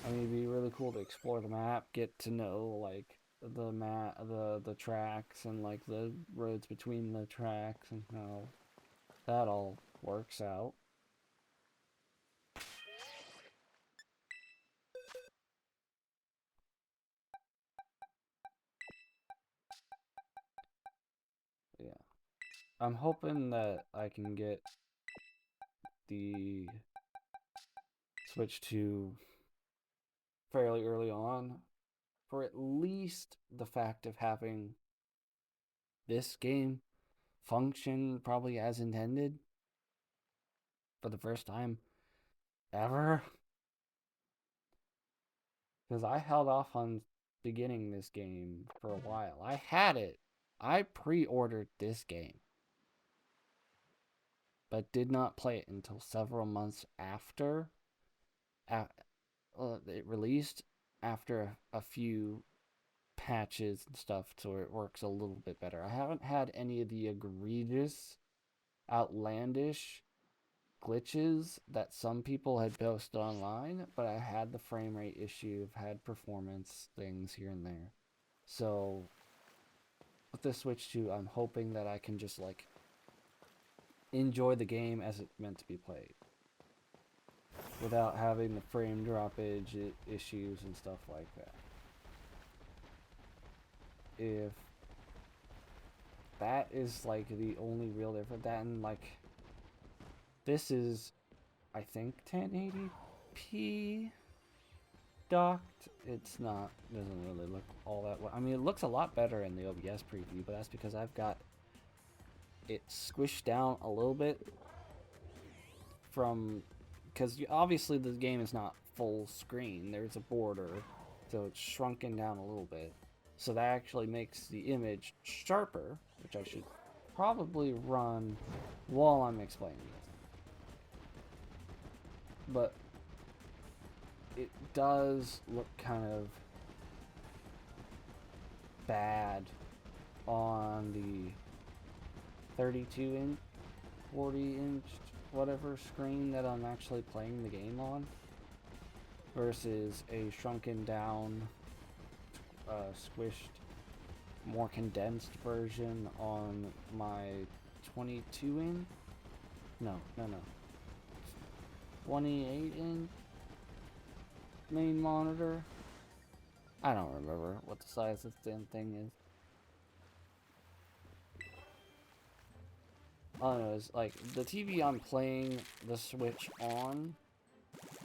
I mean, it'd be really cool to explore the map, get to know like the tracks and like the roads between the tracks and how that all works out. Yeah. I'm hoping that I can get the Switch 2 fairly early on for at least the fact of having this game function probably as intended for the first time ever. Because I held off on beginning this game for a while. I had it. I pre-ordered this game, but did not play it until several months after it released, after a few patches and stuff so it works a little bit better. I haven't had any of the egregious, outlandish glitches that some people had posted online, but I had the frame rate issue, I've had performance things here and there. So with the Switch 2, I'm hoping that I can just like enjoy the game as it's meant to be played without having the frame droppage issues and stuff like that. If that is like the only real difference, that and like this is, I think, 1080p docked. It's not, doesn't really look all that well. I mean, it looks a lot better in the OBS preview, but that's because I've got it squished down a little bit from, because obviously the game is not full screen. There's a border, so it's shrunken down a little bit. So that actually makes the image sharper, which I should probably run while I'm explaining this. But it does look kind of bad on the 32-inch, 40-inch, whatever screen that I'm actually playing the game on versus a shrunken down, squished, more condensed version on my 22-inch? No. 28-inch main monitor. I don't remember what the size of this damn thing is. All I know is, like, the TV I'm playing the Switch on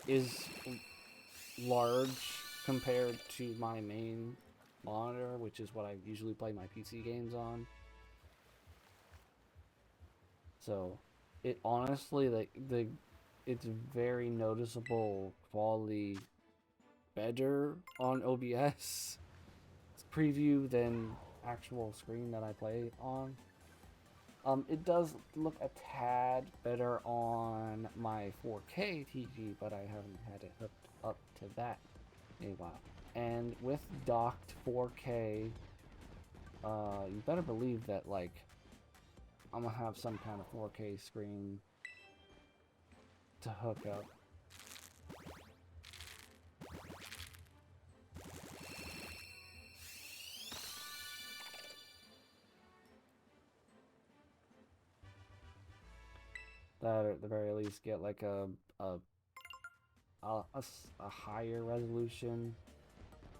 is large compared to my main monitor, which is what I usually play my PC games on. So, it honestly, like, it's very noticeable quality better on OBS preview than actual screen that I play on. It does look a tad better on my 4K TV, but I haven't had it hooked up to that in a while. And with docked 4K, you better believe that, like, I'm gonna have some kind of 4K screen to hook up. That or at the very least get like a higher resolution,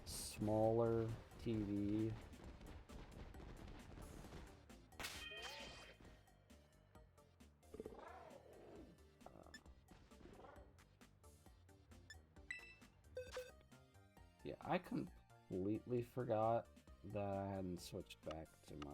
smaller TV. Yeah, I completely forgot that I hadn't switched back to my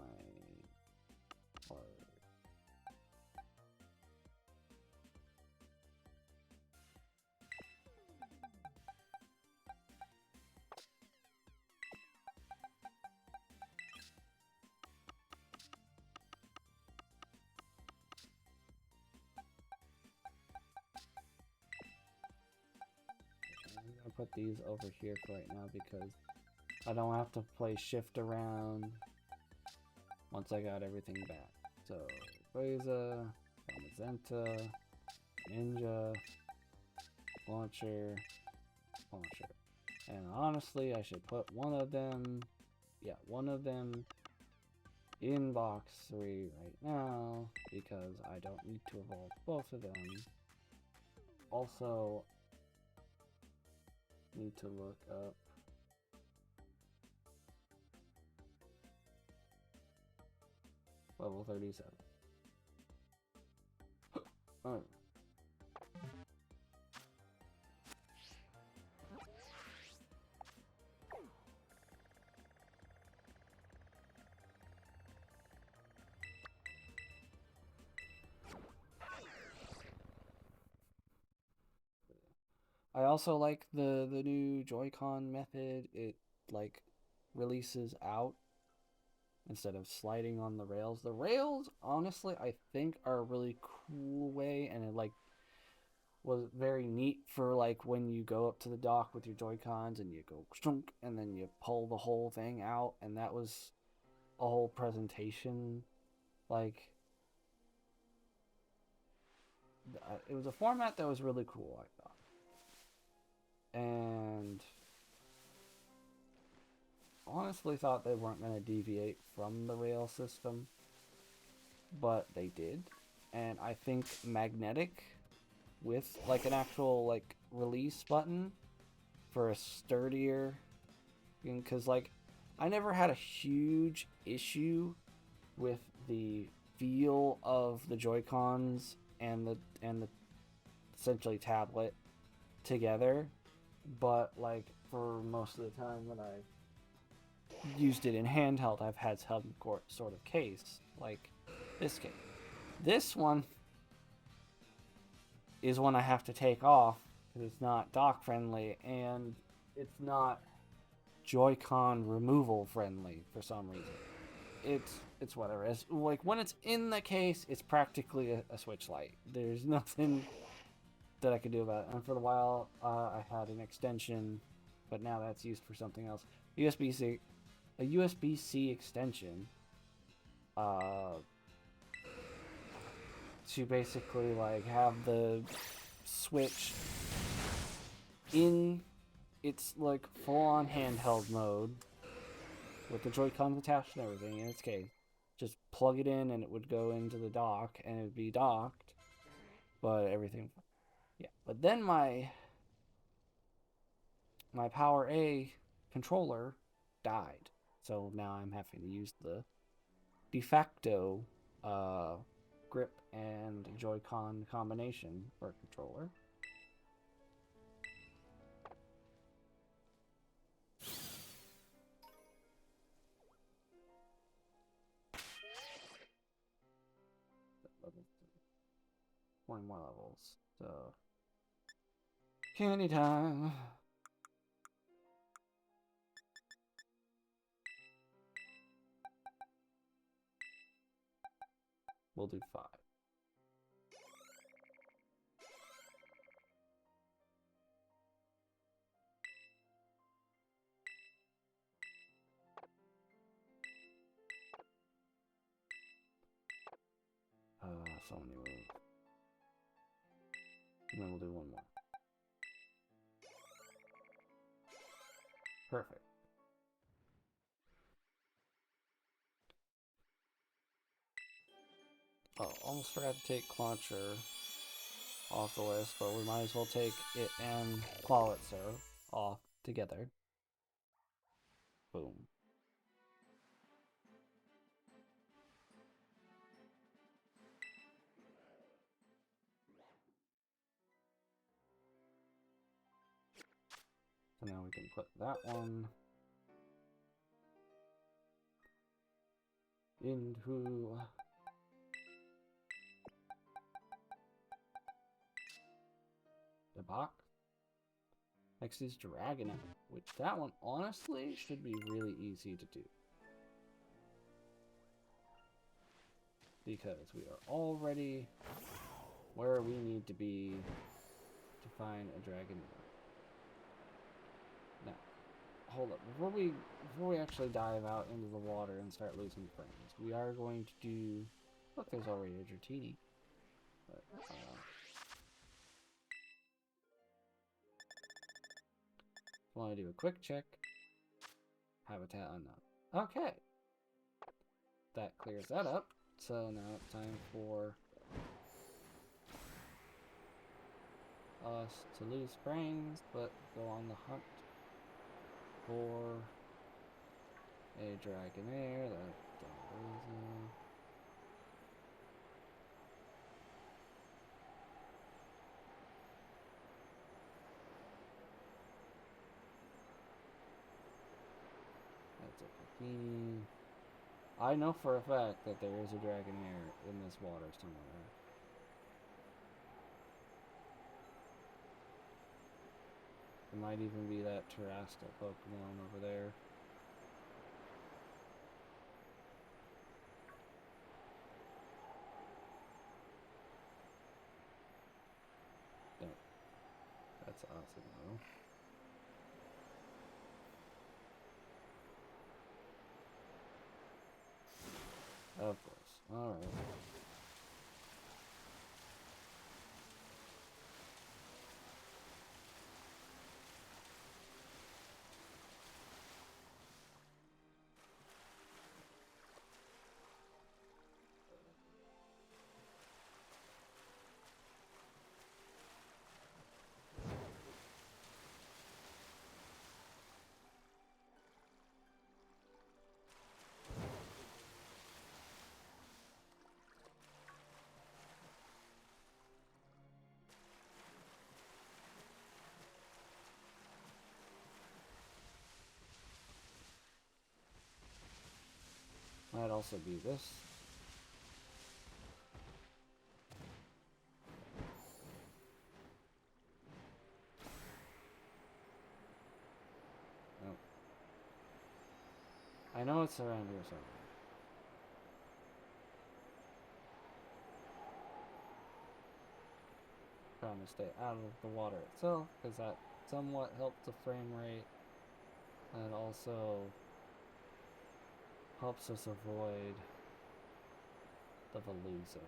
put these over here for right now because I don't have to play shift around once I got everything back. So, Rayquaza, Zamazenta, Ninja, Launcher. And honestly, I should put one of them in box 3 right now because I don't need to evolve both of them. Also, need to look up level 37. Oh. I also like the new Joy-Con method. It like releases out instead of sliding on the rails. The rails, honestly, I think are a really cool way, and it like was very neat for like when you go up to the dock with your Joy-Cons and you go shunk, and then you pull the whole thing out, and that was a whole presentation. Like it was a format that was really cool, I thought. And honestly thought they weren't going to deviate from the rail system, but they did. And I think magnetic with like an actual like release button for a sturdier, because like I never had a huge issue with the feel of the Joy-Cons and the essentially tablet together, but like for most of the time when I used it in handheld, I've had some sort of case, like this case. This one is one I have to take off because it's not dock friendly and it's not Joy-Con removal friendly for some reason. It's whatever. It's like when it's in the case, it's practically a Switch Lite. There's nothing that I could do about it. And for a while, I had an extension, but now that's used for something else. USB-C, a USB-C extension, to basically like have the Switch in its like full-on handheld mode with the Joy-Cons attached and everything in its case. Just plug it in and it would go into the dock and it would be docked, but everything. Yeah, but then my Power A controller died, so now I'm having to use the de facto grip and Joy-Con combination for a controller. Level 20 more levels, so candy time. We'll do 5. So many moves. And then we'll do one more. Perfect. Oh, almost forgot to take Launcher off the list, but we might as well take it and Qualitzer off together. Boom. So now we can put that one into the box. Next is Dragonite, which that one honestly should be really easy to do, because we are already where we need to be to find a Dragonite. hold up. Before we actually dive out into the water and start losing frames, we are going to do. Look, there's already a Dratini. But, want to do a quick check. Habitat unknown. Okay. That clears that up. So now it's time for us to lose frames, but go on the hunt for a Dragonair. That's a Dratini. I know for a fact that there is a Dragonair in this water somewhere. It might even be that Terrastal Pokemon over there. No. That's awesome though. Of course. Alright. Might also be this. Nope. I know it's around here somewhere. Trying to stay out of the water itself, because that somewhat helps the frame rate. And also helps us avoid the Veluza.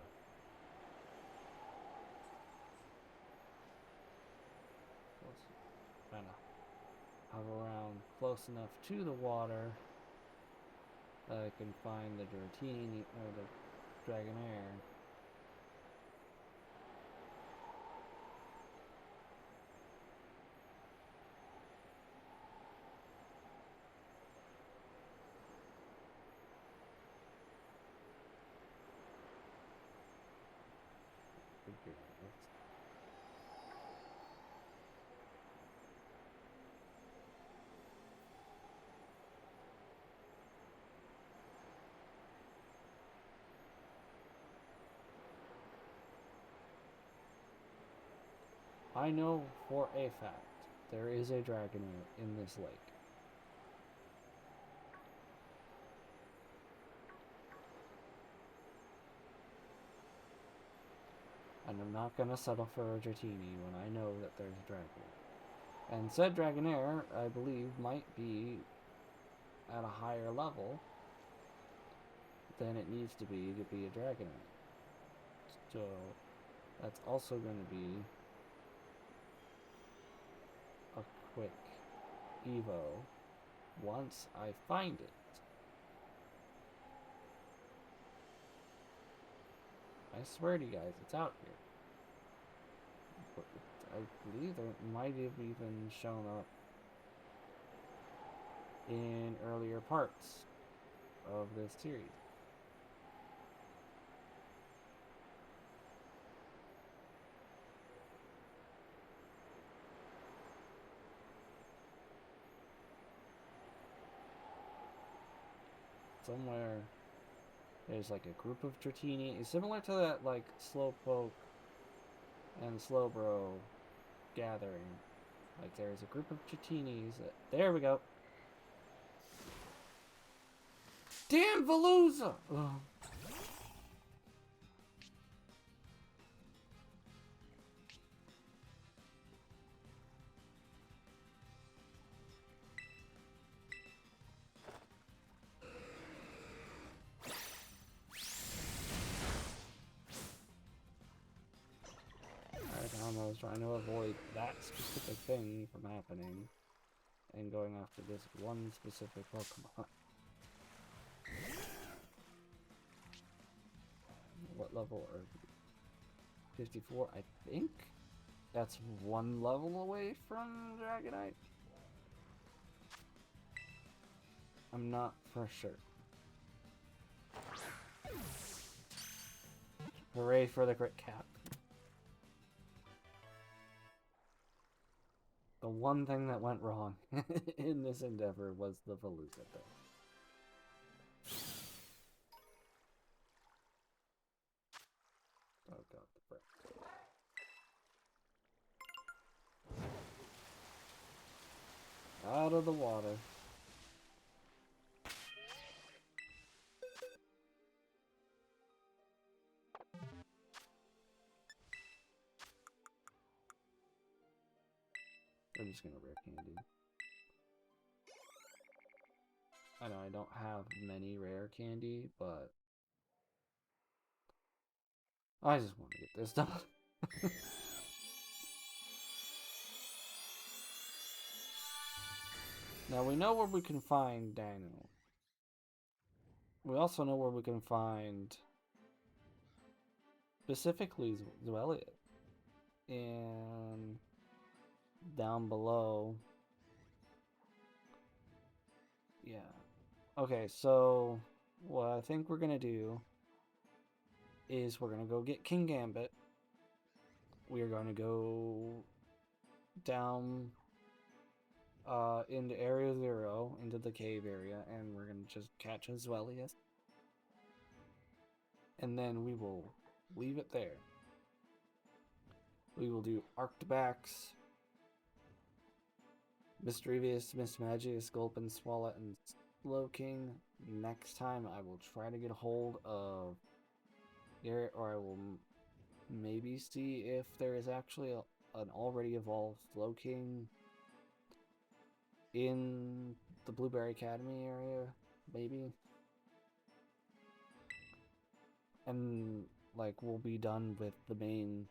Kind of hover around close enough to the water that I can find the Dratini or the Dragonair. I know for a fact there is a Dragonair in this lake. And I'm not going to settle for a Dratini when I know that there's a Dragonair. And said Dragonair, I believe, might be at a higher level than it needs to be a Dragonair. So that's also going to be a quick Evo once I find it. I swear to you guys, it's out here. But I believe it might have even shown up in earlier parts of this series. Somewhere there's like a group of Dratini. It's similar to that like Slowpoke and Slowbro gathering. Like there's a group of Dratinis. There we go. Damn Veluza! Ugh. just trying to avoid that specific thing from happening and going after this one specific Pokemon. What level are we? 54, I think? That's one level away from Dragonite? I'm not for sure. Hooray for the crit cap. The one thing that went wrong in this endeavor was the Veluza thing. Oh god, the frick. Out of the water. I'm just gonna rare candy. I know I don't have many rare candy, but I just want to get this done. Now we know where we can find Daniel. We also know where we can find specifically Meloetta. And down below. Yeah. Okay, so what I think we're gonna do is we're gonna go get King Gambit. We are gonna go down into Area 0, into the cave area, and we're gonna just catch Zweilous. And then we will leave it there. We will do Arctibax, Mischievous, Mismagius, Gulpin, Swallow, and Slowking. Next time I will try to get a hold of Garrett, or I will maybe see if there is actually an already evolved Slowking in the Blueberry Academy area, maybe. And like we'll be done with the main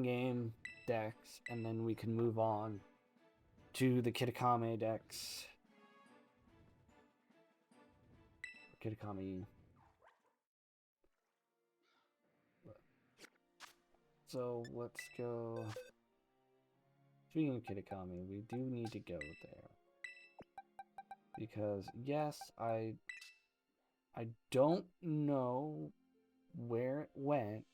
game Dex, and then we can move on to the Kitakami Dex. Kitakami. So let's go. Speaking of Kitakami, we do need to go there. Because yes, I don't know where it went,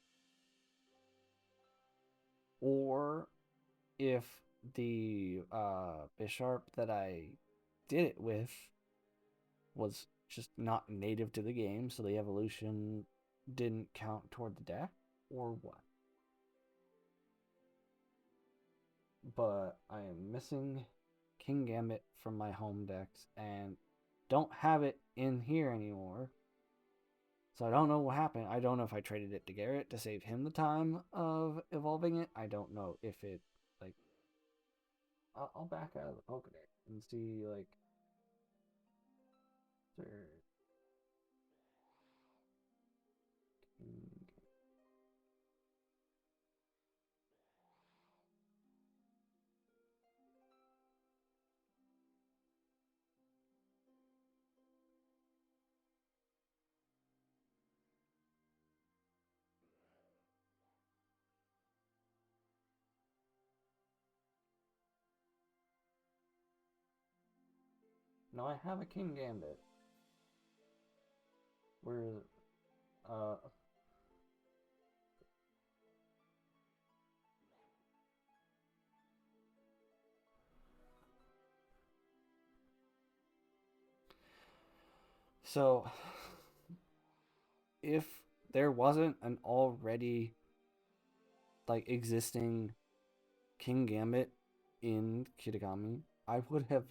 or if the Bisharp that I did it with was just not native to the game, so the evolution didn't count toward the deck, or what. But I am missing King Gambit from my home decks, and don't have it in here anymore. So I don't know what happened. I don't know if I traded it to Garrett to save him the time of evolving it. I don't know if it, like... I'll back out of the Pokédex and see, like... No, I have a King Gambit. Where is it? So, if there wasn't an already, like, existing King Gambit in Kitakami, I would have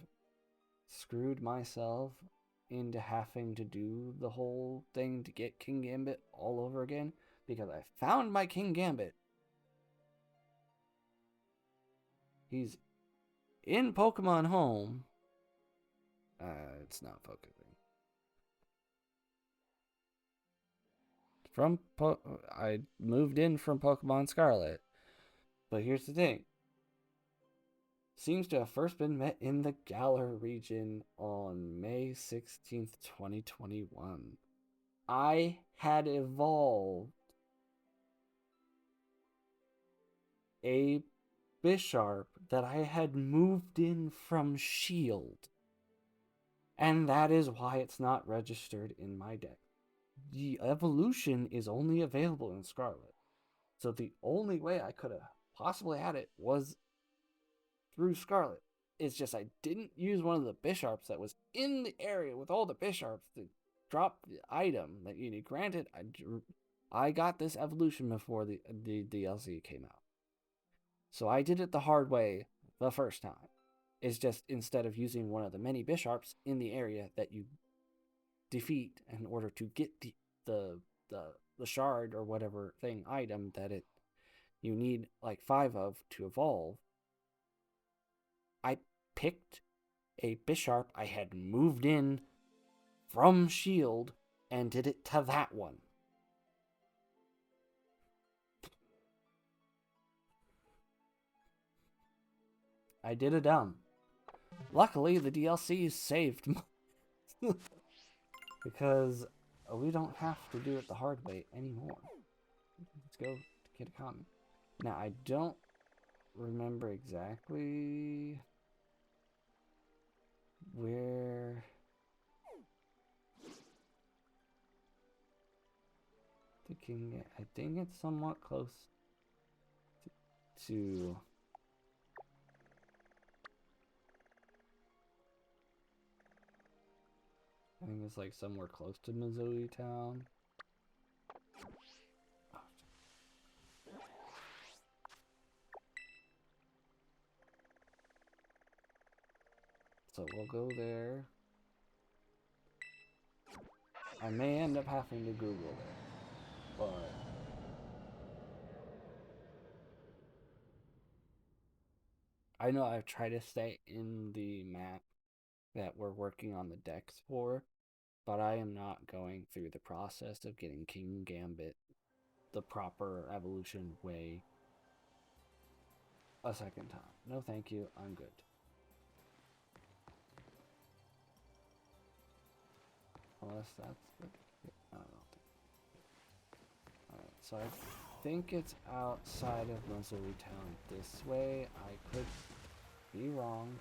screwed myself into having to do the whole thing to get King Gambit all over again, because I found my King Gambit. He's in Pokemon Home. It's not focusing. I moved in from Pokemon Scarlet. But here's the thing. Seems to have first been met in the Galar region on May 16th, 2021. I had evolved a Bisharp that I had moved in from Shield. And that is why it's not registered in my deck. The evolution is only available in Scarlet. So the only way I could have possibly had it was through Scarlet. It's just I didn't use one of the Bisharps that was in the area with all the Bisharps to drop the item that you need. Granted, I got this evolution before the DLC came out. So I did it the hard way the first time. It's just instead of using one of the many Bisharps in the area that you defeat in order to get the shard or whatever thing item that you need like 5 of to evolve, I picked a Bisharp I had moved in from Shield and did it to that one. I did a dumb. Luckily, the DLC saved because we don't have to do it the hard way anymore. Let's go to Kitakami. Now, I don't remember exactly where the king. I think it's somewhat close to I think it's like somewhere close to Missouri Town. So we'll go there. I may end up having to Google it, but I know I've tried to stay in the map that we're working on the decks for, but I am not going through the process of getting King Gambit the proper evolution way a second time. No thank you, I'm good. Unless that's the... I don't know. Alright, so I think it's outside of Missouri Town this way. I could be wrong.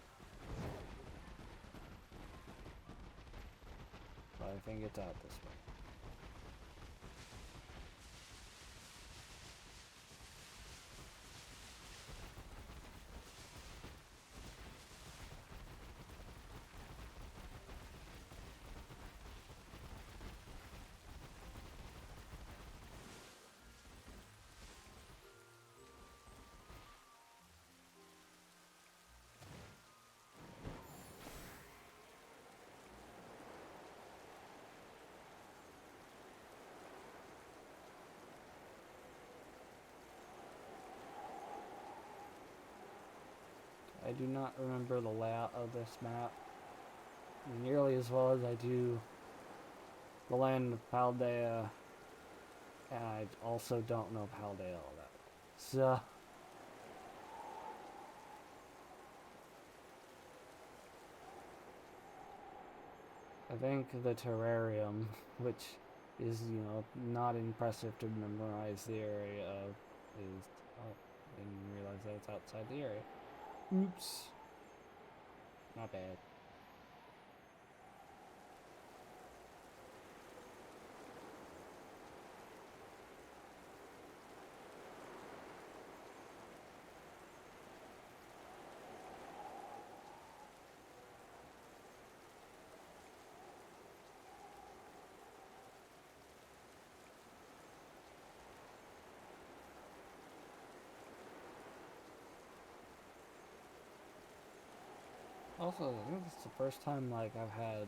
But I think it's out this way. I do not remember the layout of this map nearly as well as I do the land of Paldea, and I also don't know Paldea all that. So, I think the terrarium, which is, not impressive to memorize the area of, is, oh, I didn't realize that it's outside the area. Oops. Not bad. Also, I think this is the first time, I've had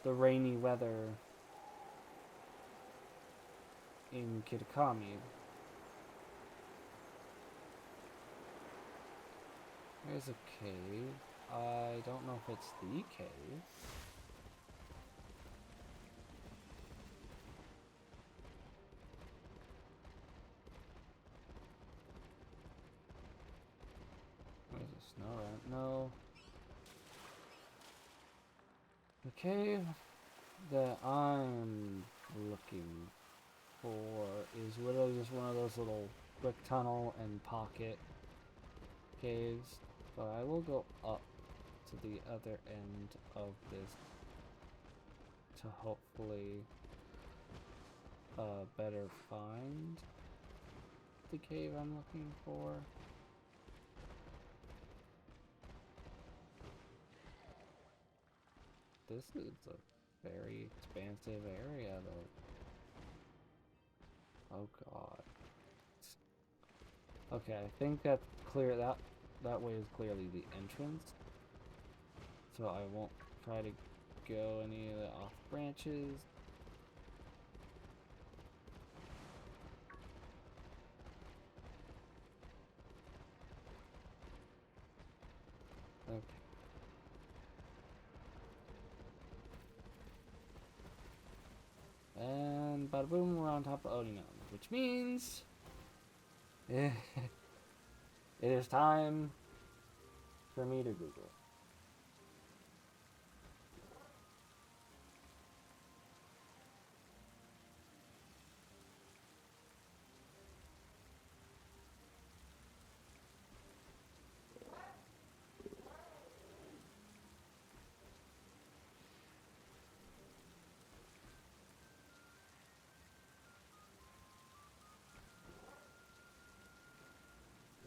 the rainy weather in Kitakami. There's a cave. I don't know if it's the cave. know. The cave that I'm looking for is literally just one of those little quick tunnel and pocket caves. But I will go up to the other end of this to hopefully better find the cave I'm looking for. This is a very expansive area though. Oh god. Okay, I think that's clear. That way is clearly the entrance. So I won't try to go any of the off branches. Okay. And bada boom, we're on top of Odie Mountain, which means it is time for me to Google.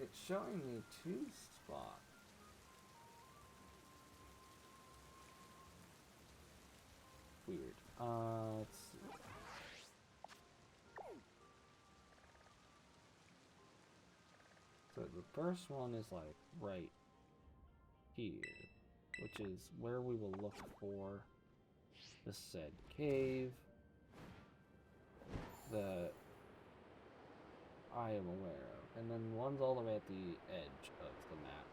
It's showing me 2 spots. Weird. Let's see. So the first one is like right here, which is where we will look for the said cave that I am aware of. And then one's all the way at the edge of the map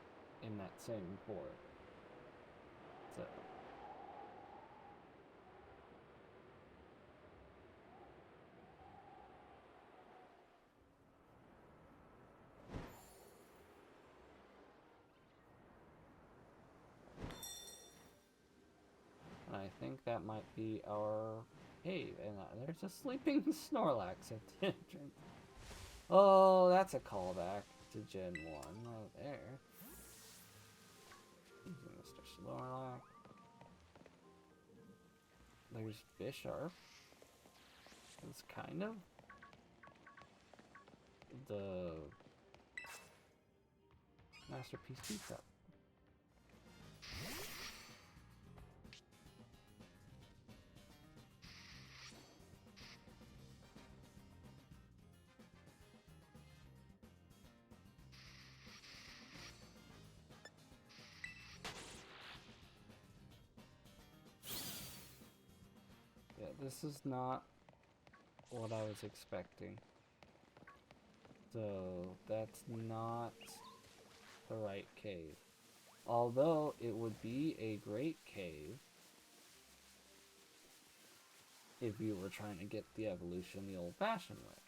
in that same port. So I think that might be our cave. And there's a sleeping Snorlax at the entrance. Oh, that's a callback to Gen 1 right there. Mr. Snorlax. There's Bisharp. It's kind of the Masterpiece Pizza. Yeah, this is not what I was expecting. So that's not the right cave. Although it would be a great cave if you were trying to get the evolution the old-fashioned way.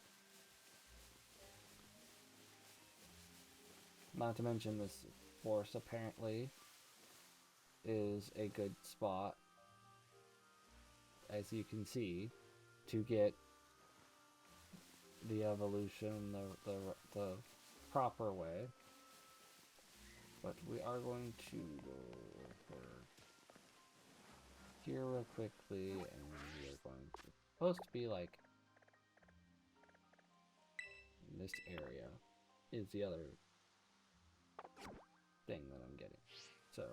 Not to mention this forest apparently is a good spot, as you can see, to get the evolution the proper way. But we are going to go over here real quickly, and we are going to supposed to be like in this area is the other thing that I'm getting. So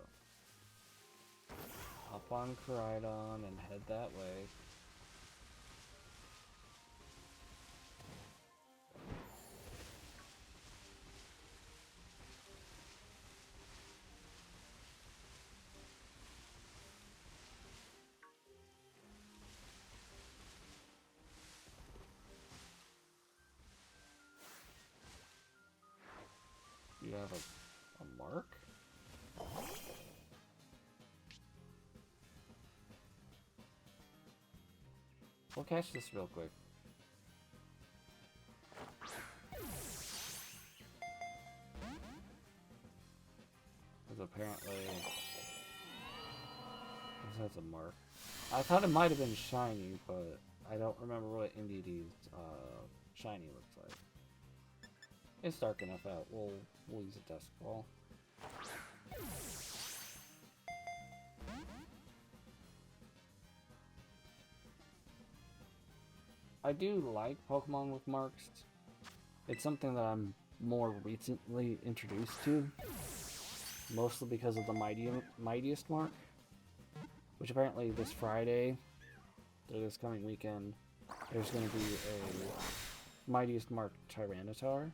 hop on Koridon and head that way. You have a mark? We'll catch this real quick. Because apparently this has a mark. I thought it might have been shiny, but I don't remember what Indeedee's shiny looks like. It's dark enough out. We'll use a dusk ball. I do like Pokemon with marks. It's something that I'm more recently introduced to, mostly because of the mightiest mark, which apparently this Friday, or this coming weekend, there's going to be a mightiest mark Tyranitar.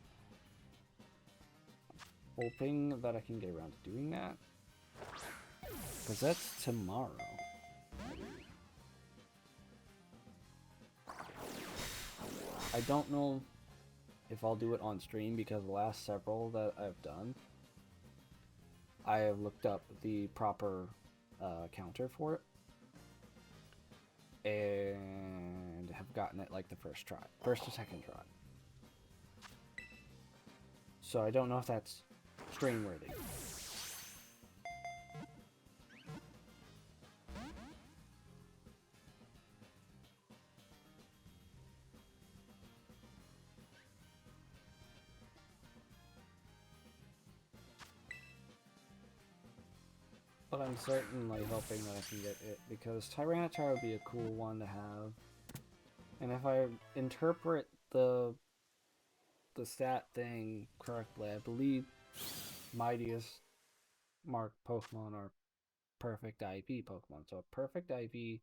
Hoping that I can get around to doing that, because that's tomorrow. I don't know if I'll do it on stream, because the last several that I've done, I have looked up the proper counter for it, and have gotten it like the first or second try. So I don't know if that's stream worthy. But I'm certainly hoping that I can get it, because Tyranitar would be a cool one to have. And if I interpret the stat thing correctly, I believe mightiest mark Pokemon are perfect IV Pokemon. So a perfect IV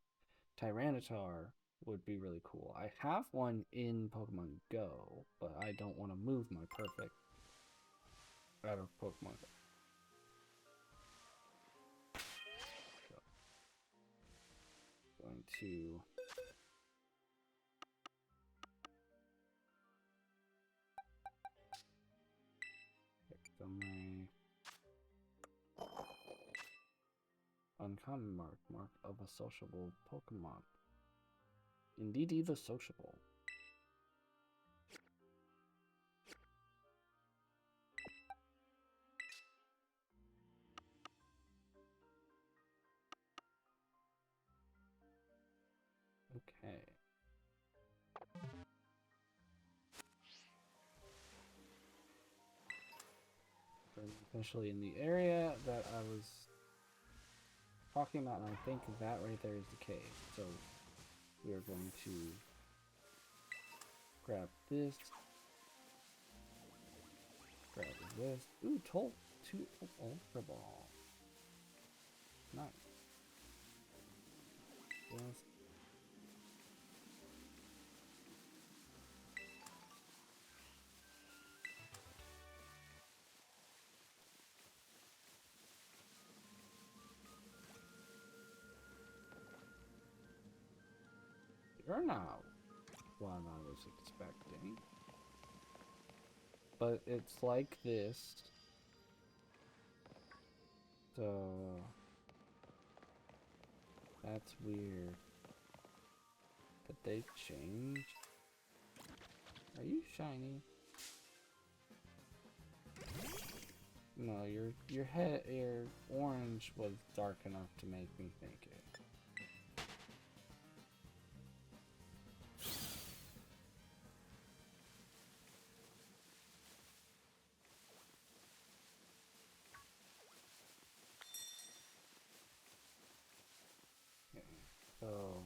Tyranitar would be really cool. I have one in Pokemon Go, but I don't want to move my perfect out of Pokemon Go. Going to pick my uncommon mark of a sociable Pokemon. Indeedee the sociable. Okay. Essentially in the area that I was talking about, and I think that right there is the cave. So we are going to grab this, grab this. Ooh, two Ultra Ball. Nice. Yes. You're not what I was expecting. But it's like this. So that's weird. Did they change? Are you shiny? No, your orange was dark enough to make me think it. So,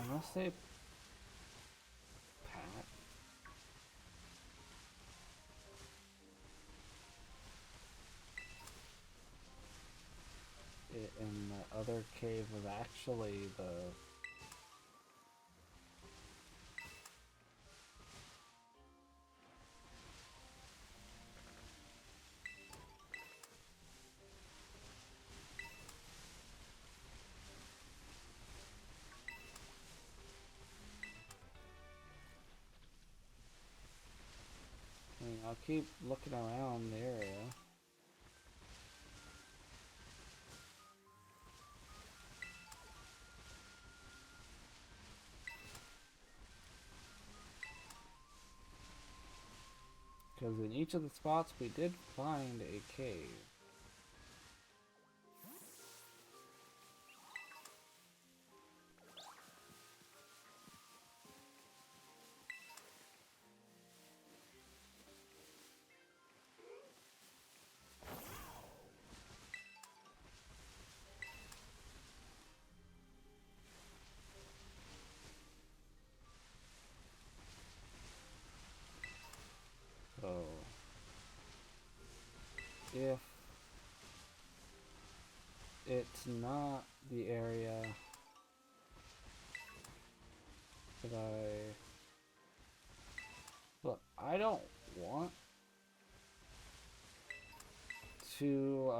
unless they pat it in the other cave was actually the I'll keep looking around the area. Because in each of the spots we did find a cave. So, if it's not the area that look, I don't want to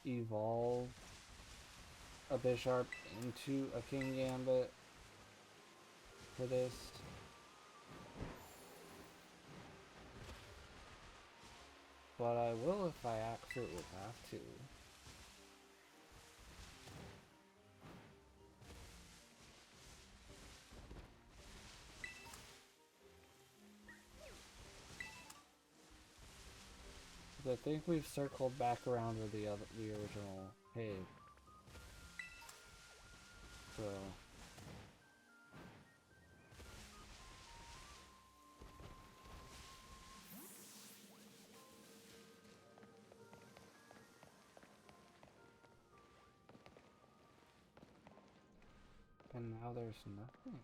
evolve a Bisharp into a King Gambit for this. But I will if I absolutely have to. I think we've circled back around to the original cave. So and now there's nothing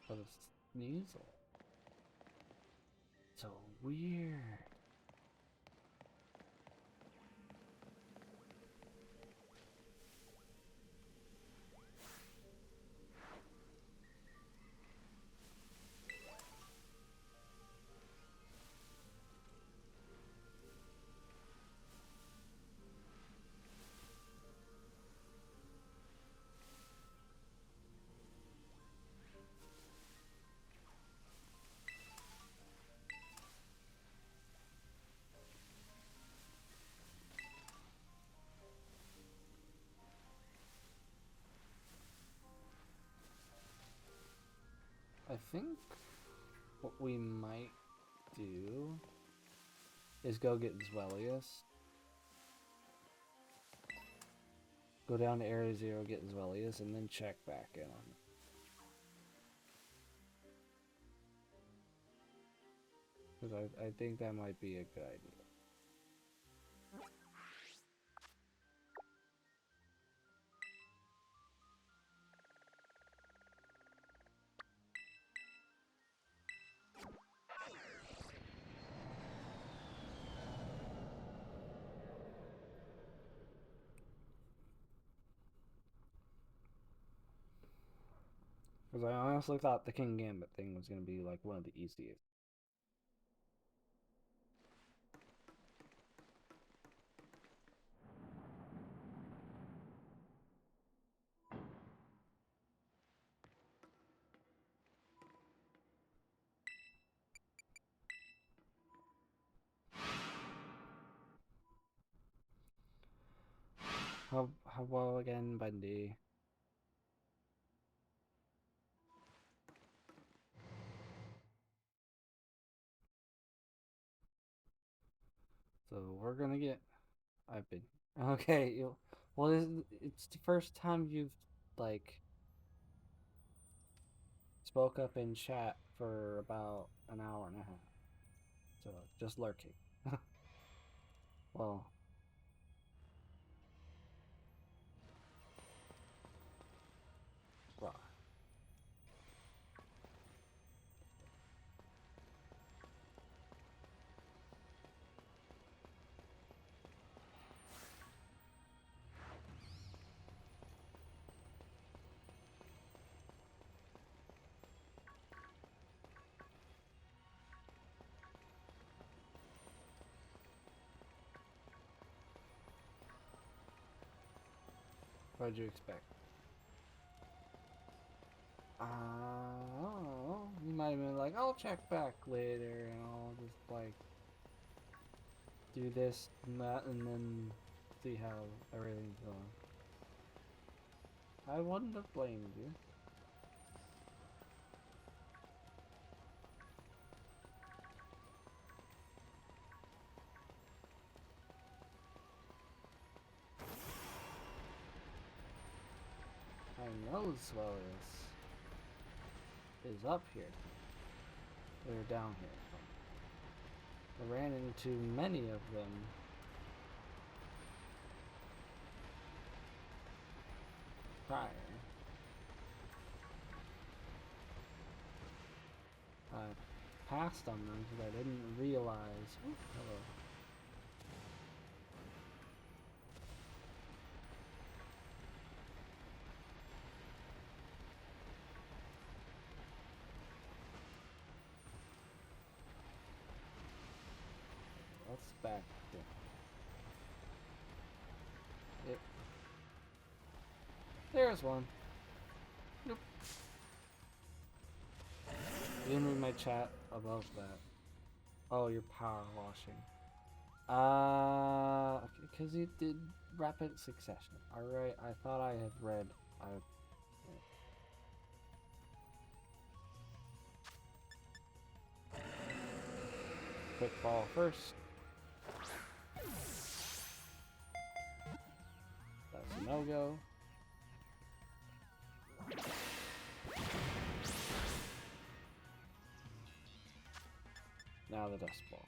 but a Sneasel. So weird. I think what we might do is go get Zwellius. Go down to Area 0, get Zwellius, and then check back in on it. Because I think that might be a good idea. Because I honestly thought the King Gambit thing was going to be like one of the easiest. How well again, Bundy? So we're gonna get. I've been okay. Well, it's the first time you've like spoke up in chat for about an hour and a half. So just lurking. Well, well. What'd you expect? I don't know. You might have been like, I'll check back later, and I'll just like do this and that, and then see how everything's going. I wouldn't have blamed you. I know Swell is up here. They're down here. I ran into many of them. Prior. I passed on them because I didn't realize. Ooh, hello. Let's back there. Yep. There's one. Nope. You didn't read my chat above that. Oh, you're power washing. Because you did rapid succession. Alright, I thought I had read. Quick ball first. That's a no-go. Now the dust ball.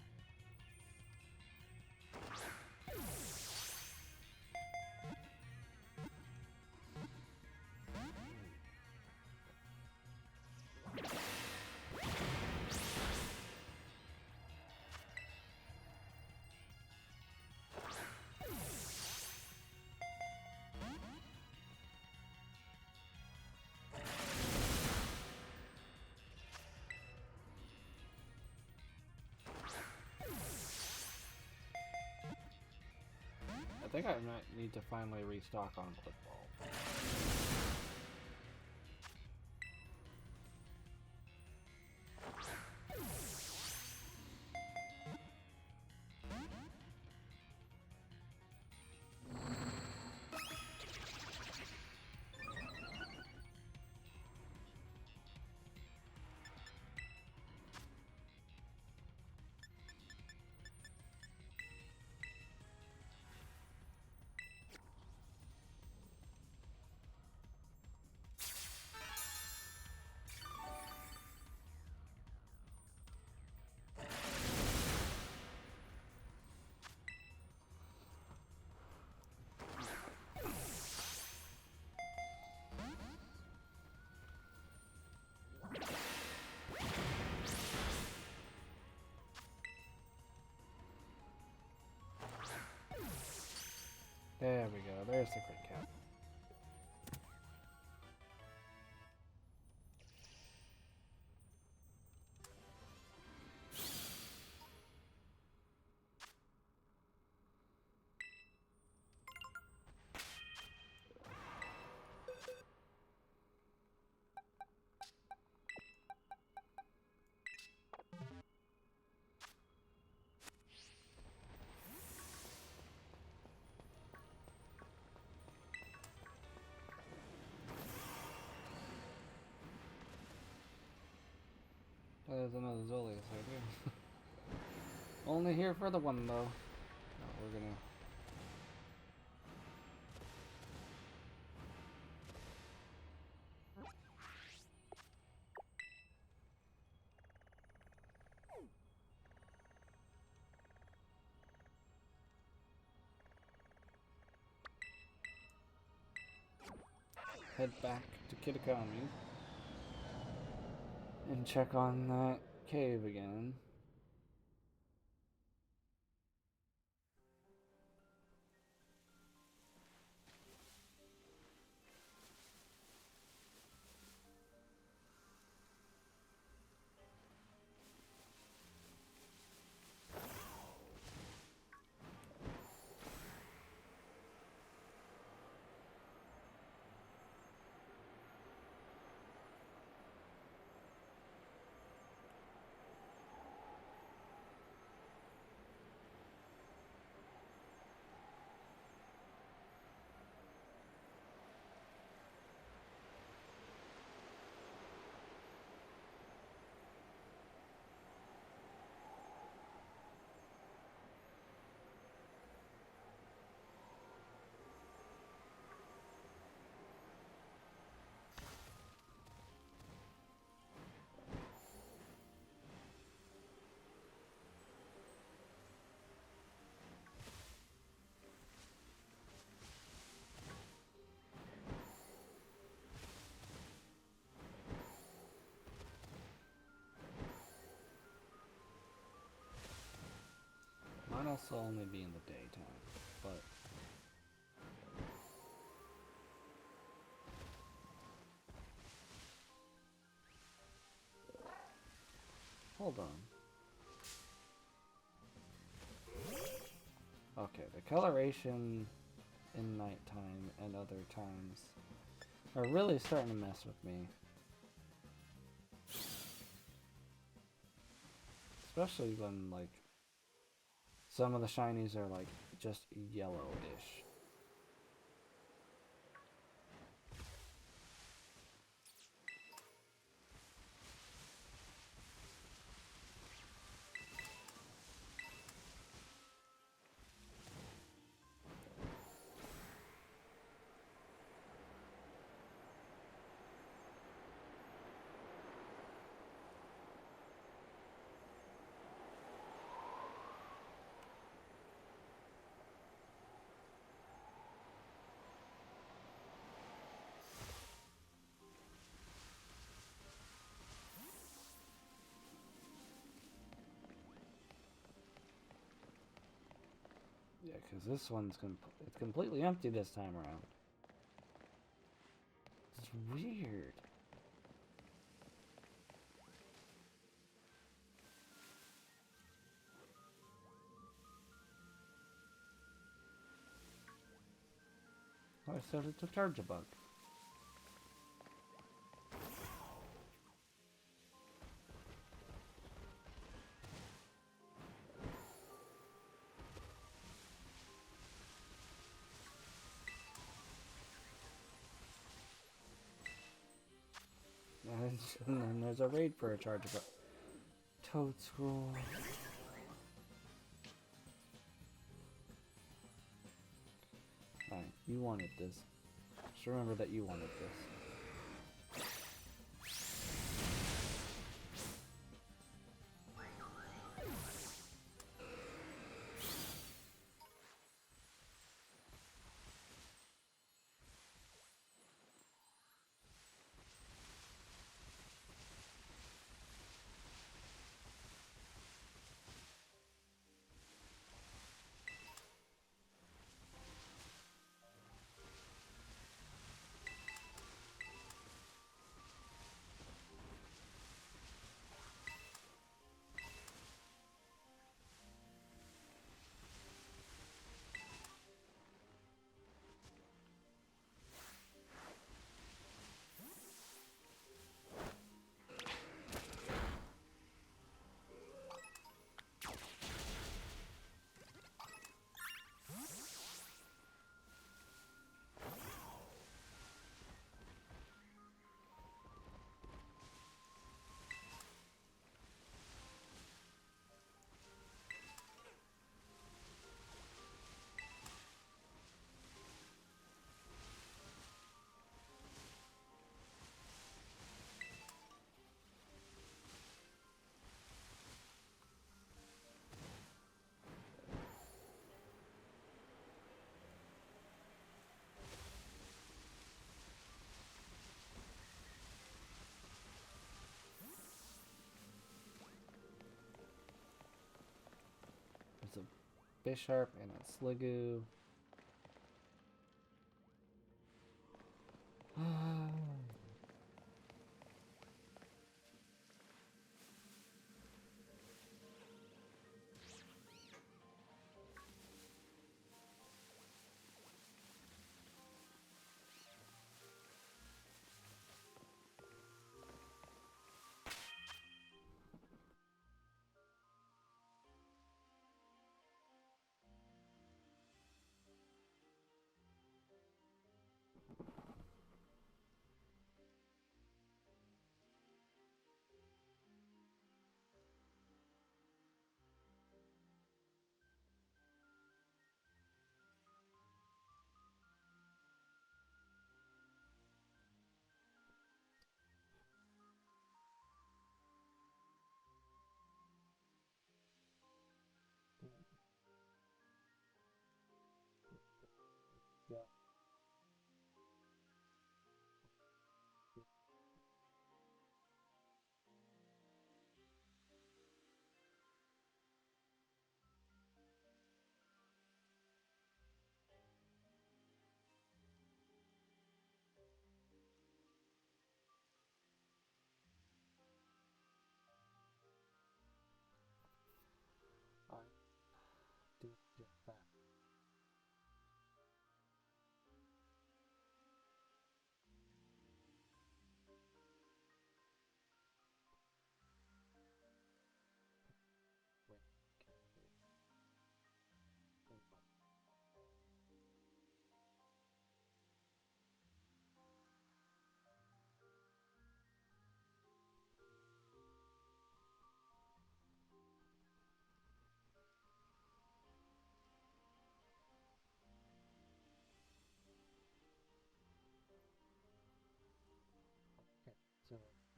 I think I might need to finally restock on Quick Ball. There we go. There's the quick cap. There's another Zolius right here. Only here for the one though. No, we're gonna. Head back to Kitakami and check on that cave again. also only be in the daytime, but hold on. Okay, the coloration in nighttime and other times are really starting to mess with me. Especially when, like, some of the shinies are, like, just yellowish. Yeah, because this one's it's completely empty this time around. It's weird. I started to charge a bug. And then there's a raid for a charge bug. Toad Scroll. Alright, you wanted this. Just remember that you wanted this. There's a Bisharp and a Sliggoo.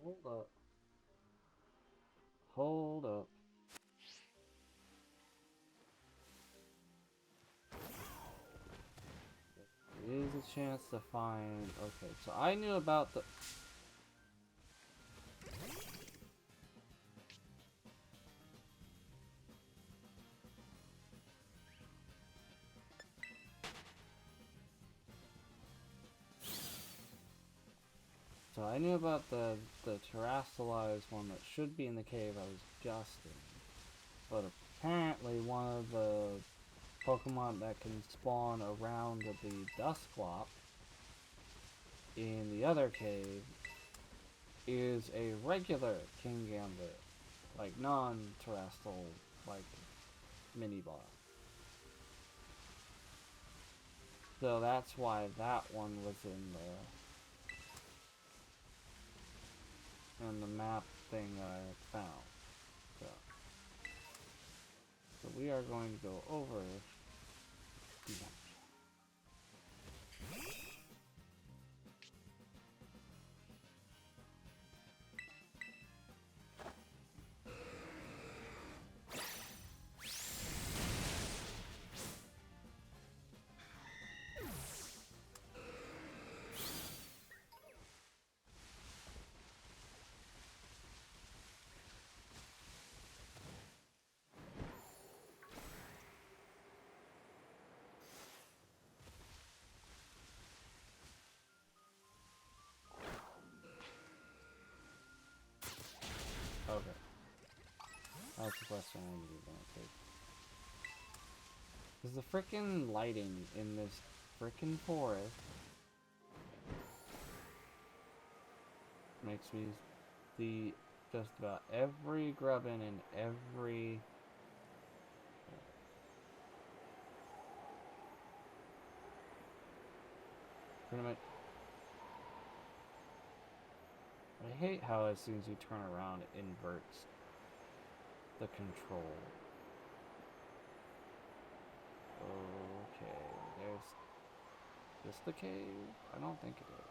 Hold up. Hold up. There is a chance to find... Okay, so I knew about the... So I knew about the terrestrialized one that should be in the cave I was just in. But apparently one of the Pokemon that can spawn around the Dusclops in the other cave is a regular King Gambit. Like non-terrestrial, like mini boss. So that's why that one was in the map thing that I found. So we are going to go over the Okay. That's the question I need to take. Because the frickin' lighting in this frickin' forest makes me see just about every grubbin and every... Pretty much... I hate how as soon as you turn around it inverts the control. Okay, there's... Is this the cave? I don't think it is.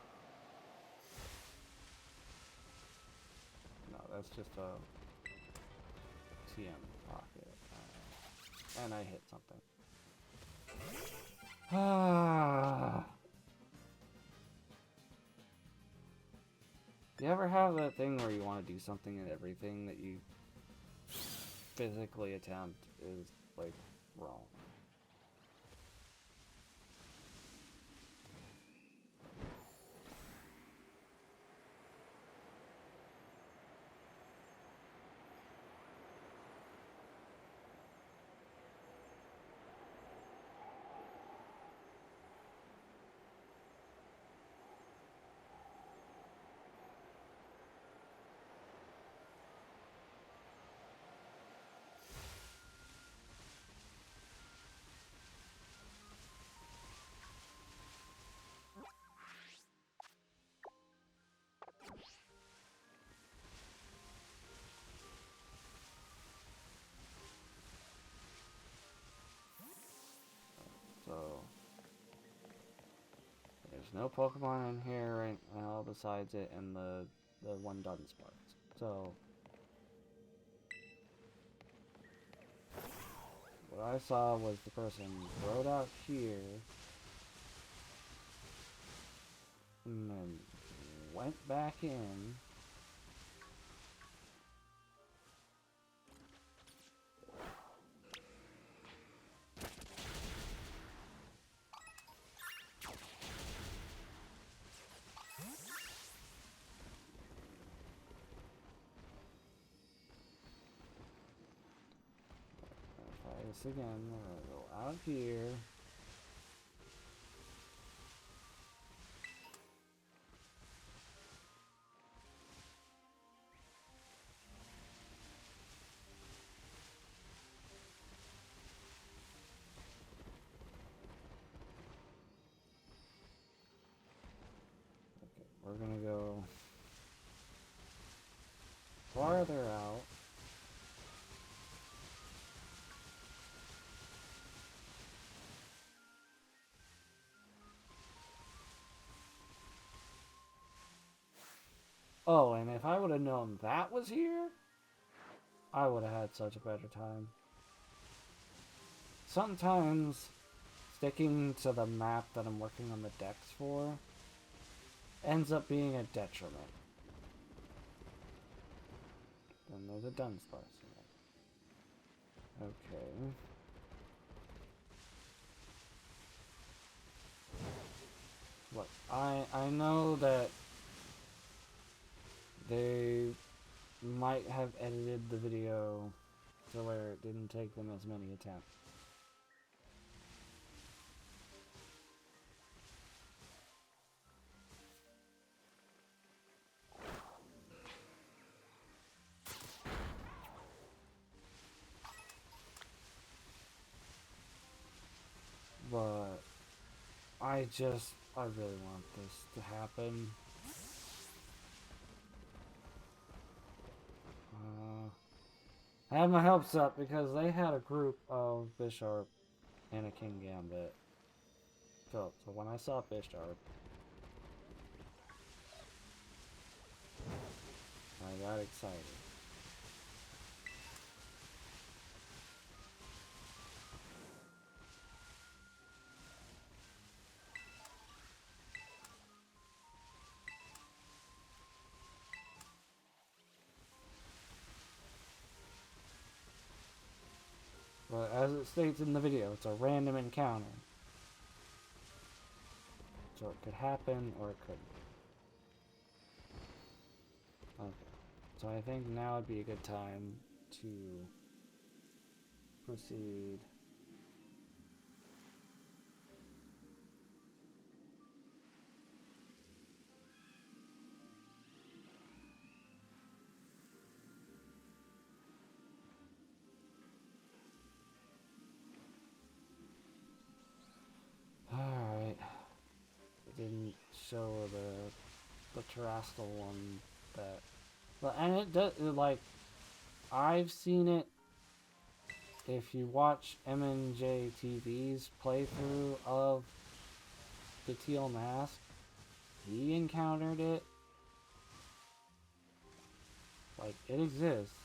No, that's just a TM pocket. And I hit something. Ah. You ever have that thing where you want to do something and everything that you physically attempt is, like, wrong? So, there's no Pokemon in here right now besides it and the one Dunsparce. So, what I saw was the person rode out here and then went back in. Try this again. We're gonna go out here. Okay, we're gonna go farther out. Oh, and if I would have known that was here, I would have had such a better time. Sometimes sticking to the map that I'm working on the dex for ends up being a detriment. Then there's a Dunsparce in it. Okay. Look, I know that they might have edited the video to where it didn't take them as many attempts. But I really want this to happen. I had my hopes up because they had a group of Bisharp and a King Gambit. So when I saw Bisharp, I got excited. But as it states in the video, it's a random encounter. So it could happen or it couldn't. Okay. So I think now would be a good time to proceed. Alright. It didn't show the Terrastal one that... Well, and it does, like, I've seen it. If you watch M&J TV's playthrough of the Teal Mask, he encountered it. Like, it exists.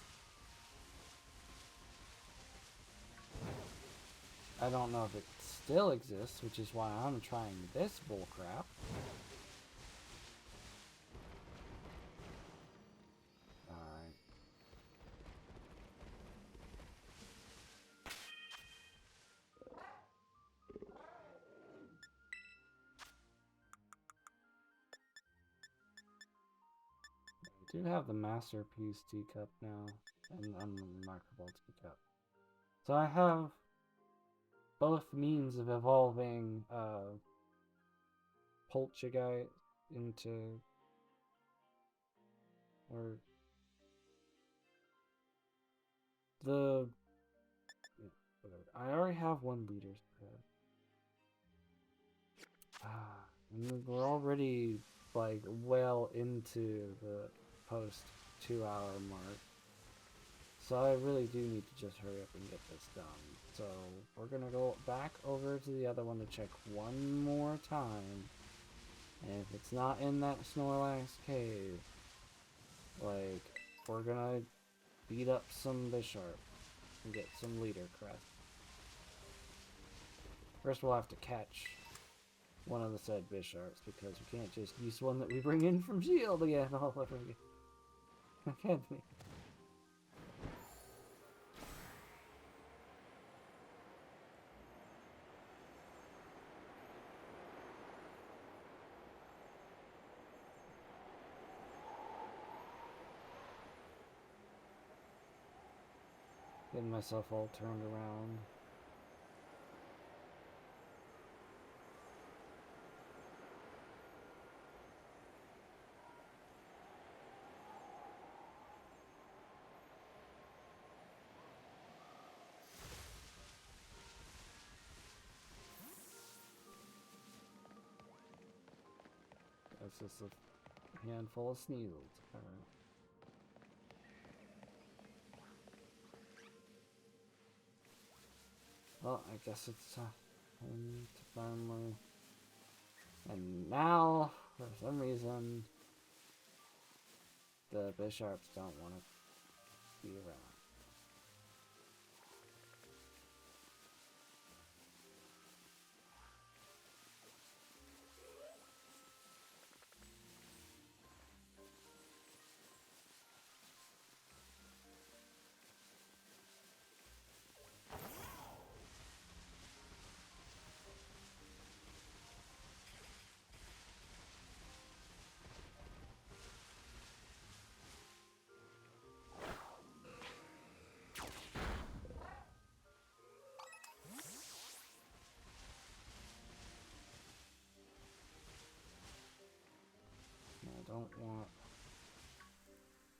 I don't know if it still exists, which is why I'm trying this bullcrap. Alright. I do have the Masterpiece teacup now, and Unremarkable teacup. So I have both means of evolving Poltergeist into, or the, whatever. I already have one leader spread. And we're already like well into the post 2-hour mark. So I really do need to just hurry up and get this done. So we're gonna go back over to the other one to check one more time. And if it's not in that Snorlax cave, like, we're gonna beat up some Bisharp and get some leader crest. First we'll have to catch one of the said Bisharps because we can't just use one that we bring in from Shield again all over again. Can't we? Getting myself all turned around. That's just a handful of Sneasels. Alright. Well, I guess it's time to finally... And now, for some reason, the Bisharps don't want to be around.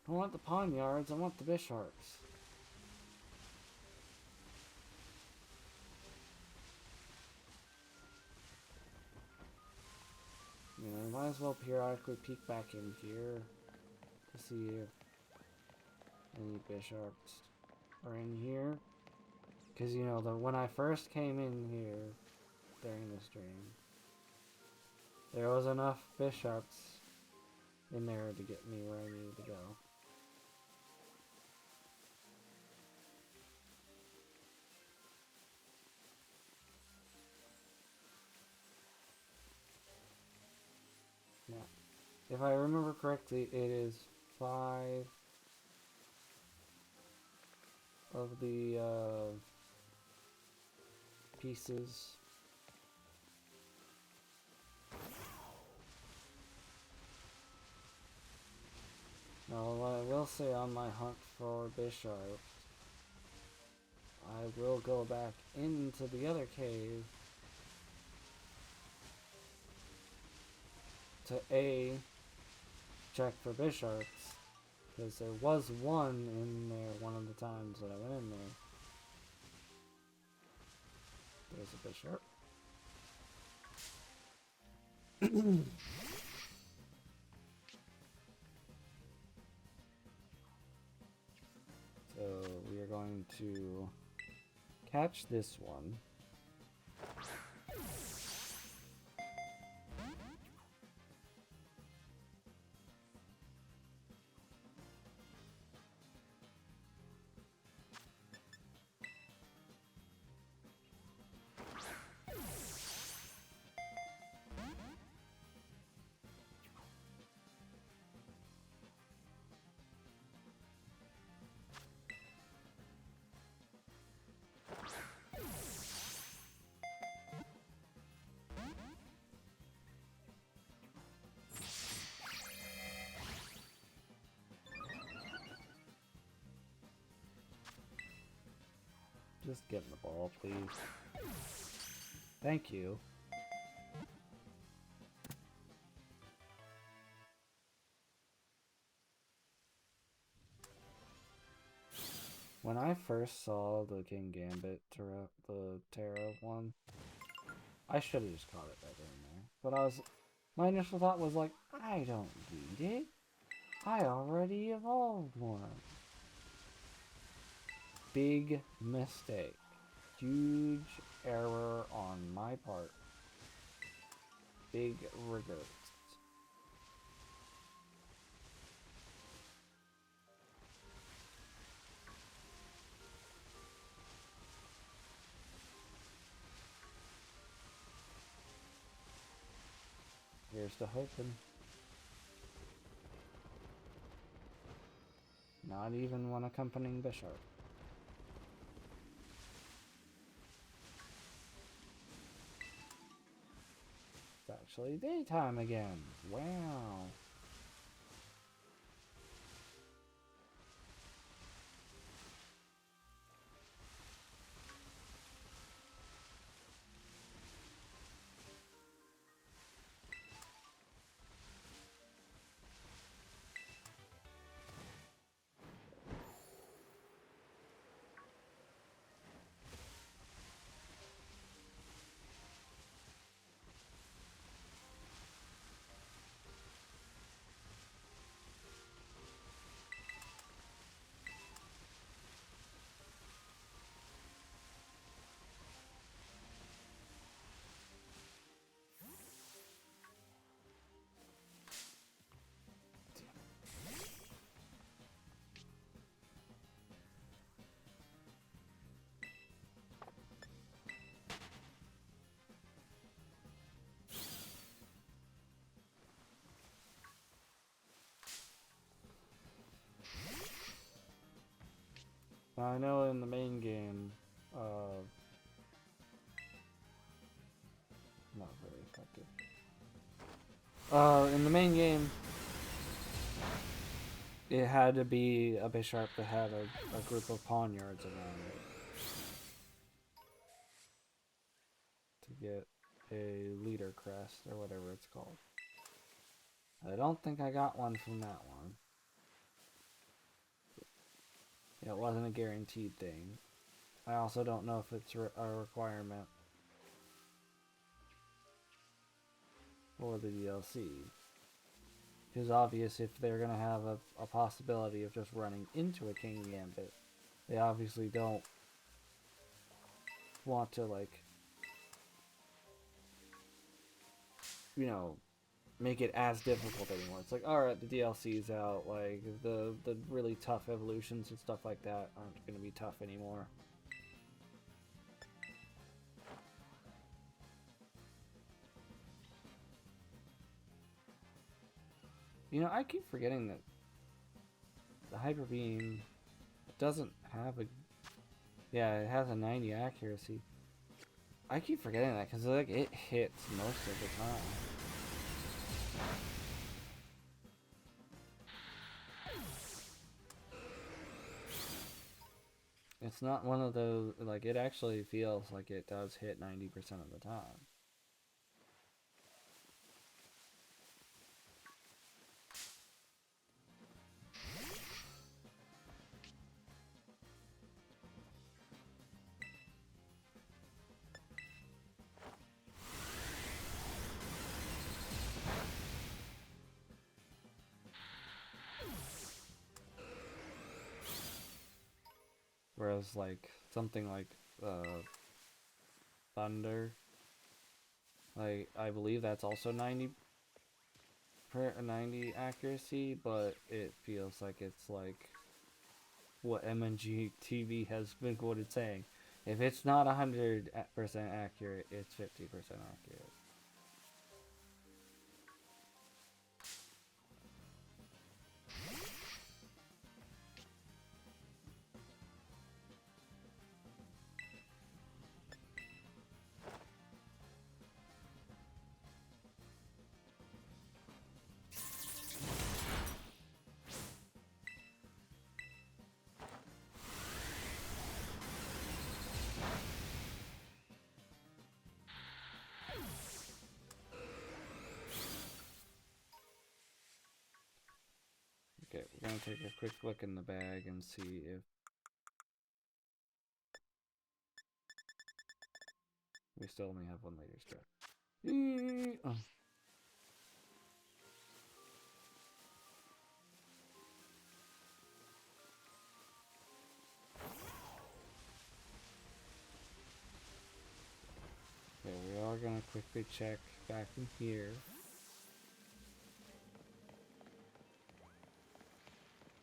I don't want the Pawnyards, I want the Bisharps. You know, might as well periodically peek back in here to see if any Bisharps are in here. Because, you know, when I first came in here during the stream, there was enough Bisharps in there to get me where I needed to go. Now, if I remember correctly, it is 5 of the pieces. Now, what I will say on my hunt for Bisharp, I will go back into the other cave to check for Bisharps, because there was one in there one of the times that I went in there. There's a Bisharp. So we are going to catch this one. Just get in the ball, please. Thank you. When I first saw the King Gambit the Terra one, I should have just caught it right in there. But my initial thought was like, I don't need it. I already evolved one. Big mistake. Huge error on my part. Big regrets. Here's to hoping. Not even one accompanying Bisharp. It's actually daytime again. Wow. I know in the main game, not very effective. In the main game, it had to be a Bisharp that had a group of Pawniards around it to get a leader crest or whatever it's called. I don't think I got one from that one. It wasn't a guaranteed thing. I also don't know if it's a requirement for the DLC. It's obvious if they're going to have a possibility of just running into a King Gambit, they obviously don't want to, like, you know, make it as difficult anymore. It's like, alright, the DLC's out, like, the really tough evolutions and stuff like that aren't going to be tough anymore. You know, I keep forgetting that the Hyper Beam doesn't have a... Yeah, it has a 90 accuracy. I keep forgetting that because, like, it hits most of the time. It's not one of those, like, it actually feels like it does hit 90% of the time. Whereas, like, something like Thunder, like, I believe that's also 90 accuracy, but it feels like it's like what MNG TV has been quoted saying. If it's not 100% accurate, it's 50% accurate. Okay, we're gonna take a quick look in the bag and see if we still only have one later step. Oh. Okay, we are gonna quickly check back in here.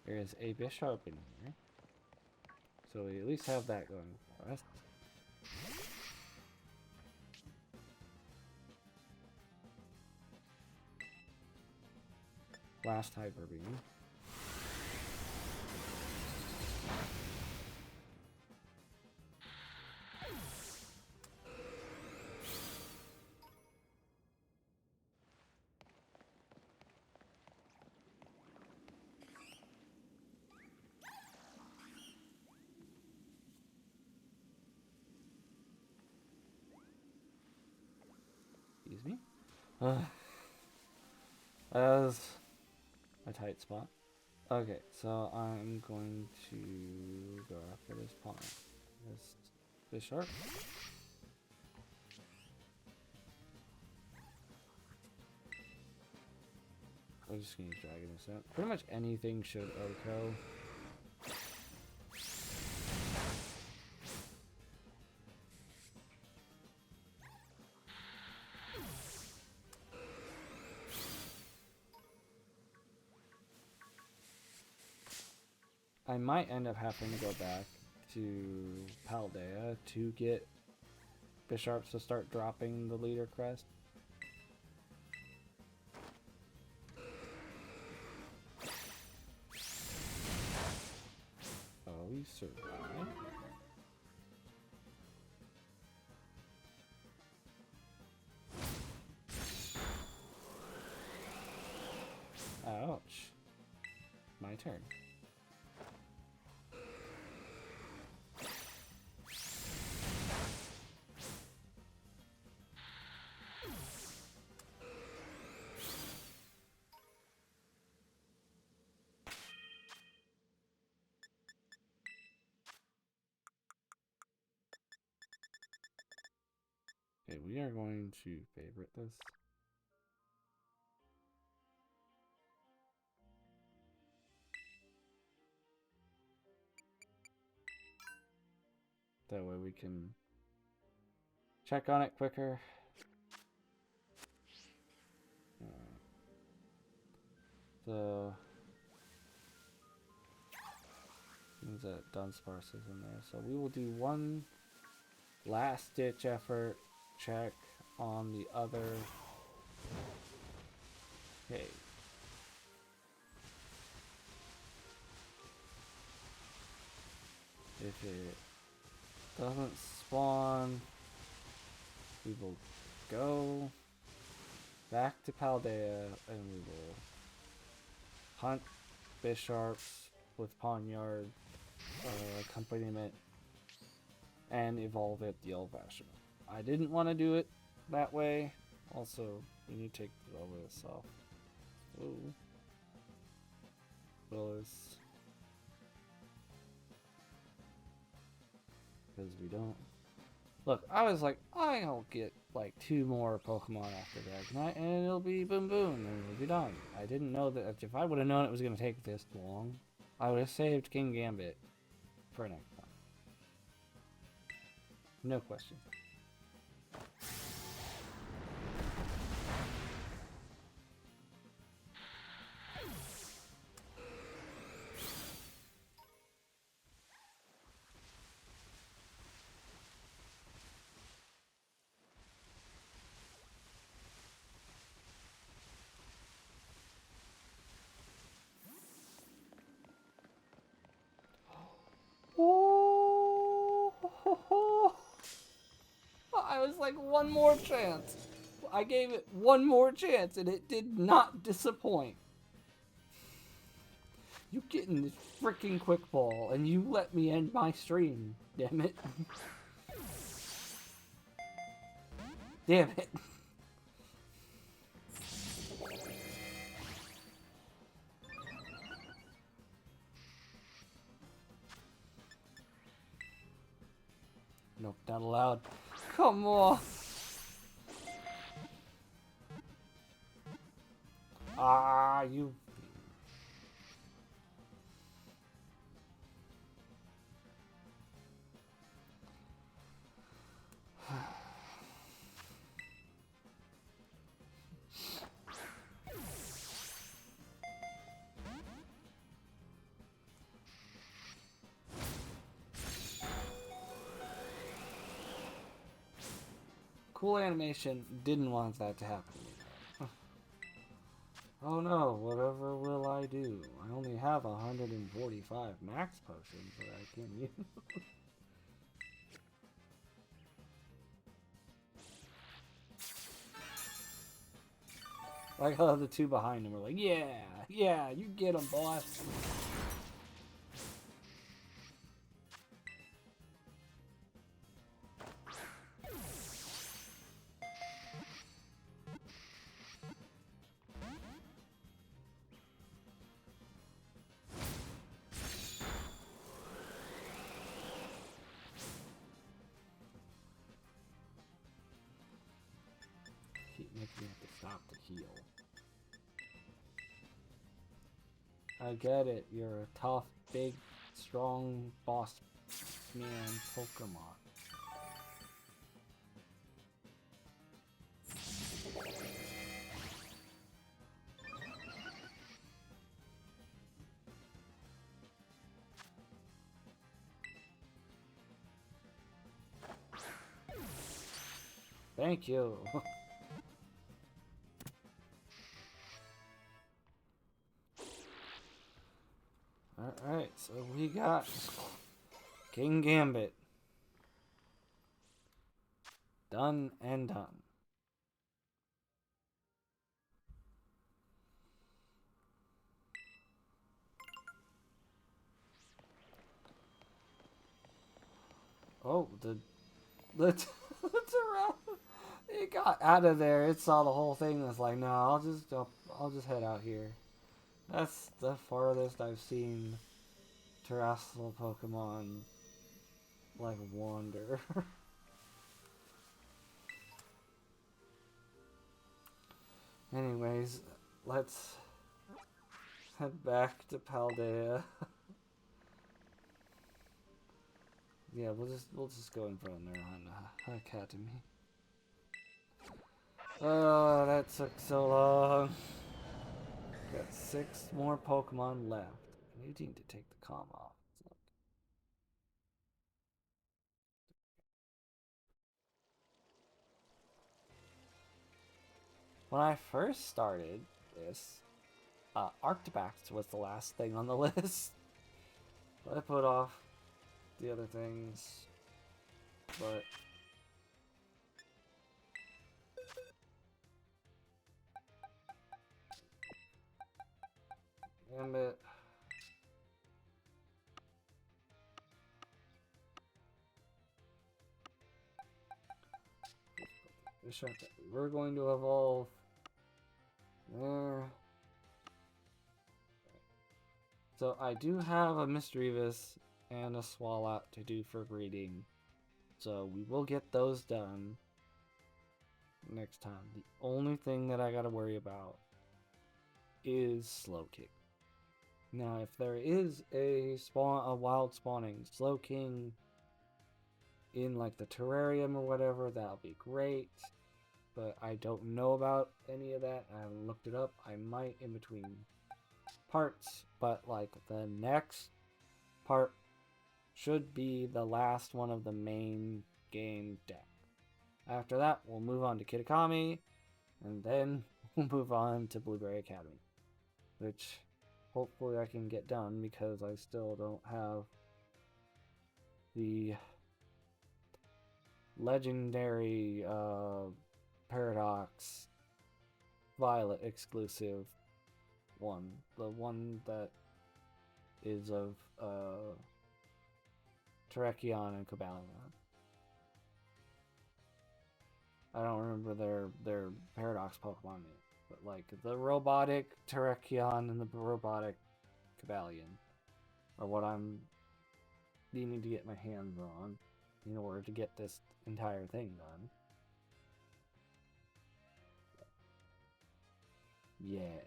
There is a Bisharp in here, so we at least have that going for us. Last Hyper Beam. Excuse me. That was a tight spot. Okay, so I'm going to go after this pawn. This shark. I'm just gonna use Dragon Ascent. Pretty much anything should OHKO. I might end up having to go back to Paldea to get Bisharps to start dropping the leader crest. Oh, he's survive. Ouch. My turn. Okay, we are going to favorite this. That way we can check on it quicker. So means that Dunsparce is in there. So we will do one last ditch effort check on the other. Okay. If it doesn't spawn, we will go back to Paldea and we will hunt Bisharps with Pawniard accompaniment and evolve it the old-fashioned. I didn't want to do it that way. Also, we need to take all this off. Ooh. Willis. Because we don't. Look, I was like, I'll get like 2 more Pokemon after Dragonite, and it'll be boom boom, and it'll be done. I didn't know that if I would have known it was going to take this long, I would have saved King Gambit for next time. No question. I was like, one more chance. I gave it one more chance and it did not disappoint. You getting this freaking quick ball and you let me end my stream. Damn it. Damn it. Nope, not allowed. Come on. Ah, you. Cool animation, didn't want that to happen. Oh no, whatever will I do? I only have 145 max potions that I can use. Like how the 2 behind him are like, yeah, yeah, you get them, boss. Keep making me have to stop to heal. I get it, you're a tough, big, strong boss man Pokemon. Thank you. Alright, so we got King Gambit. Done and done. Oh, the it got out of there. It saw the whole thing. It's like, no, I'll just head out here. That's the farthest I've seen terrestrial Pokemon like wander. Anyways, let's head back to Paldea. Yeah, we'll just go in front there on Academy. Oh, that took so long. Got 6 more Pokemon left. You need to take the comm off. When I first started this, Arctibax was the last thing on the list. I put off the other things, but Gambit. We're going to evolve. So I do have a Misdreavus and a Swallow to do for breeding. So we will get those done next time. The only thing that I gotta worry about is Slowking. Now, if there is a wild spawning Slowking in like the terrarium or whatever, that'll be great. But I don't know about any of that. I haven't looked it up. I might in between parts, but like the next part should be the last one of the main game deck. After that, we'll move on to Kitakami, and then we'll move on to Blueberry Academy, which hopefully I can get done because I still don't have the legendary Paradox Violet exclusive one. The one that is of Terrakion and Cobalion. I don't remember their Paradox Pokemon name, but like the robotic Terrakion and the robotic Cobalion are what I'm needing to get my hands on in order to get this entire thing done. Yeah.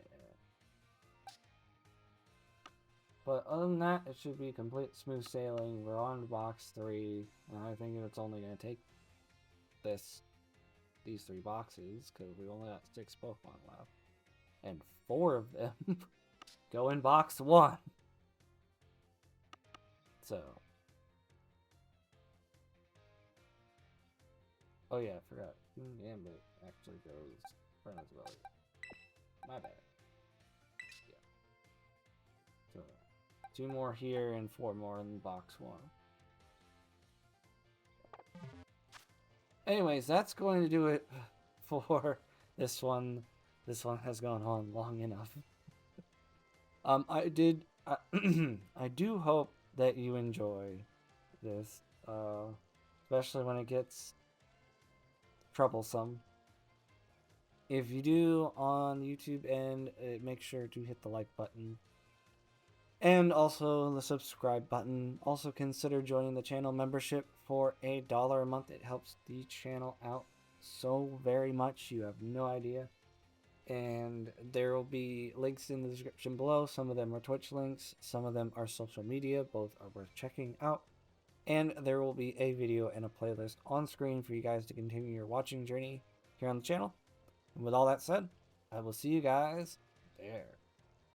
But other than that, it should be complete smooth sailing. We're on box 3, and I think it's only going to take these 3 boxes, because we only got 6 Pokemon left. And 4 of them go in box 1. So. Oh yeah, I forgot. Gambit actually goes front as well. My bad. Yeah. So, 2 more here and 4 more in box 1. Anyways, that's going to do it for this one. This one has gone on long enough. I do hope that you enjoy this, especially when it gets troublesome. If you do on YouTube end, make sure to hit the like button. And also the subscribe button. Also consider joining the channel membership for $1 a month. It helps the channel out so very much. You have no idea. And there will be links in the description below. Some of them are Twitch links. Some of them are social media. Both are worth checking out. And there will be a video and a playlist on screen for you guys to continue your watching journey here on the channel. And with all that said, I will see you guys there.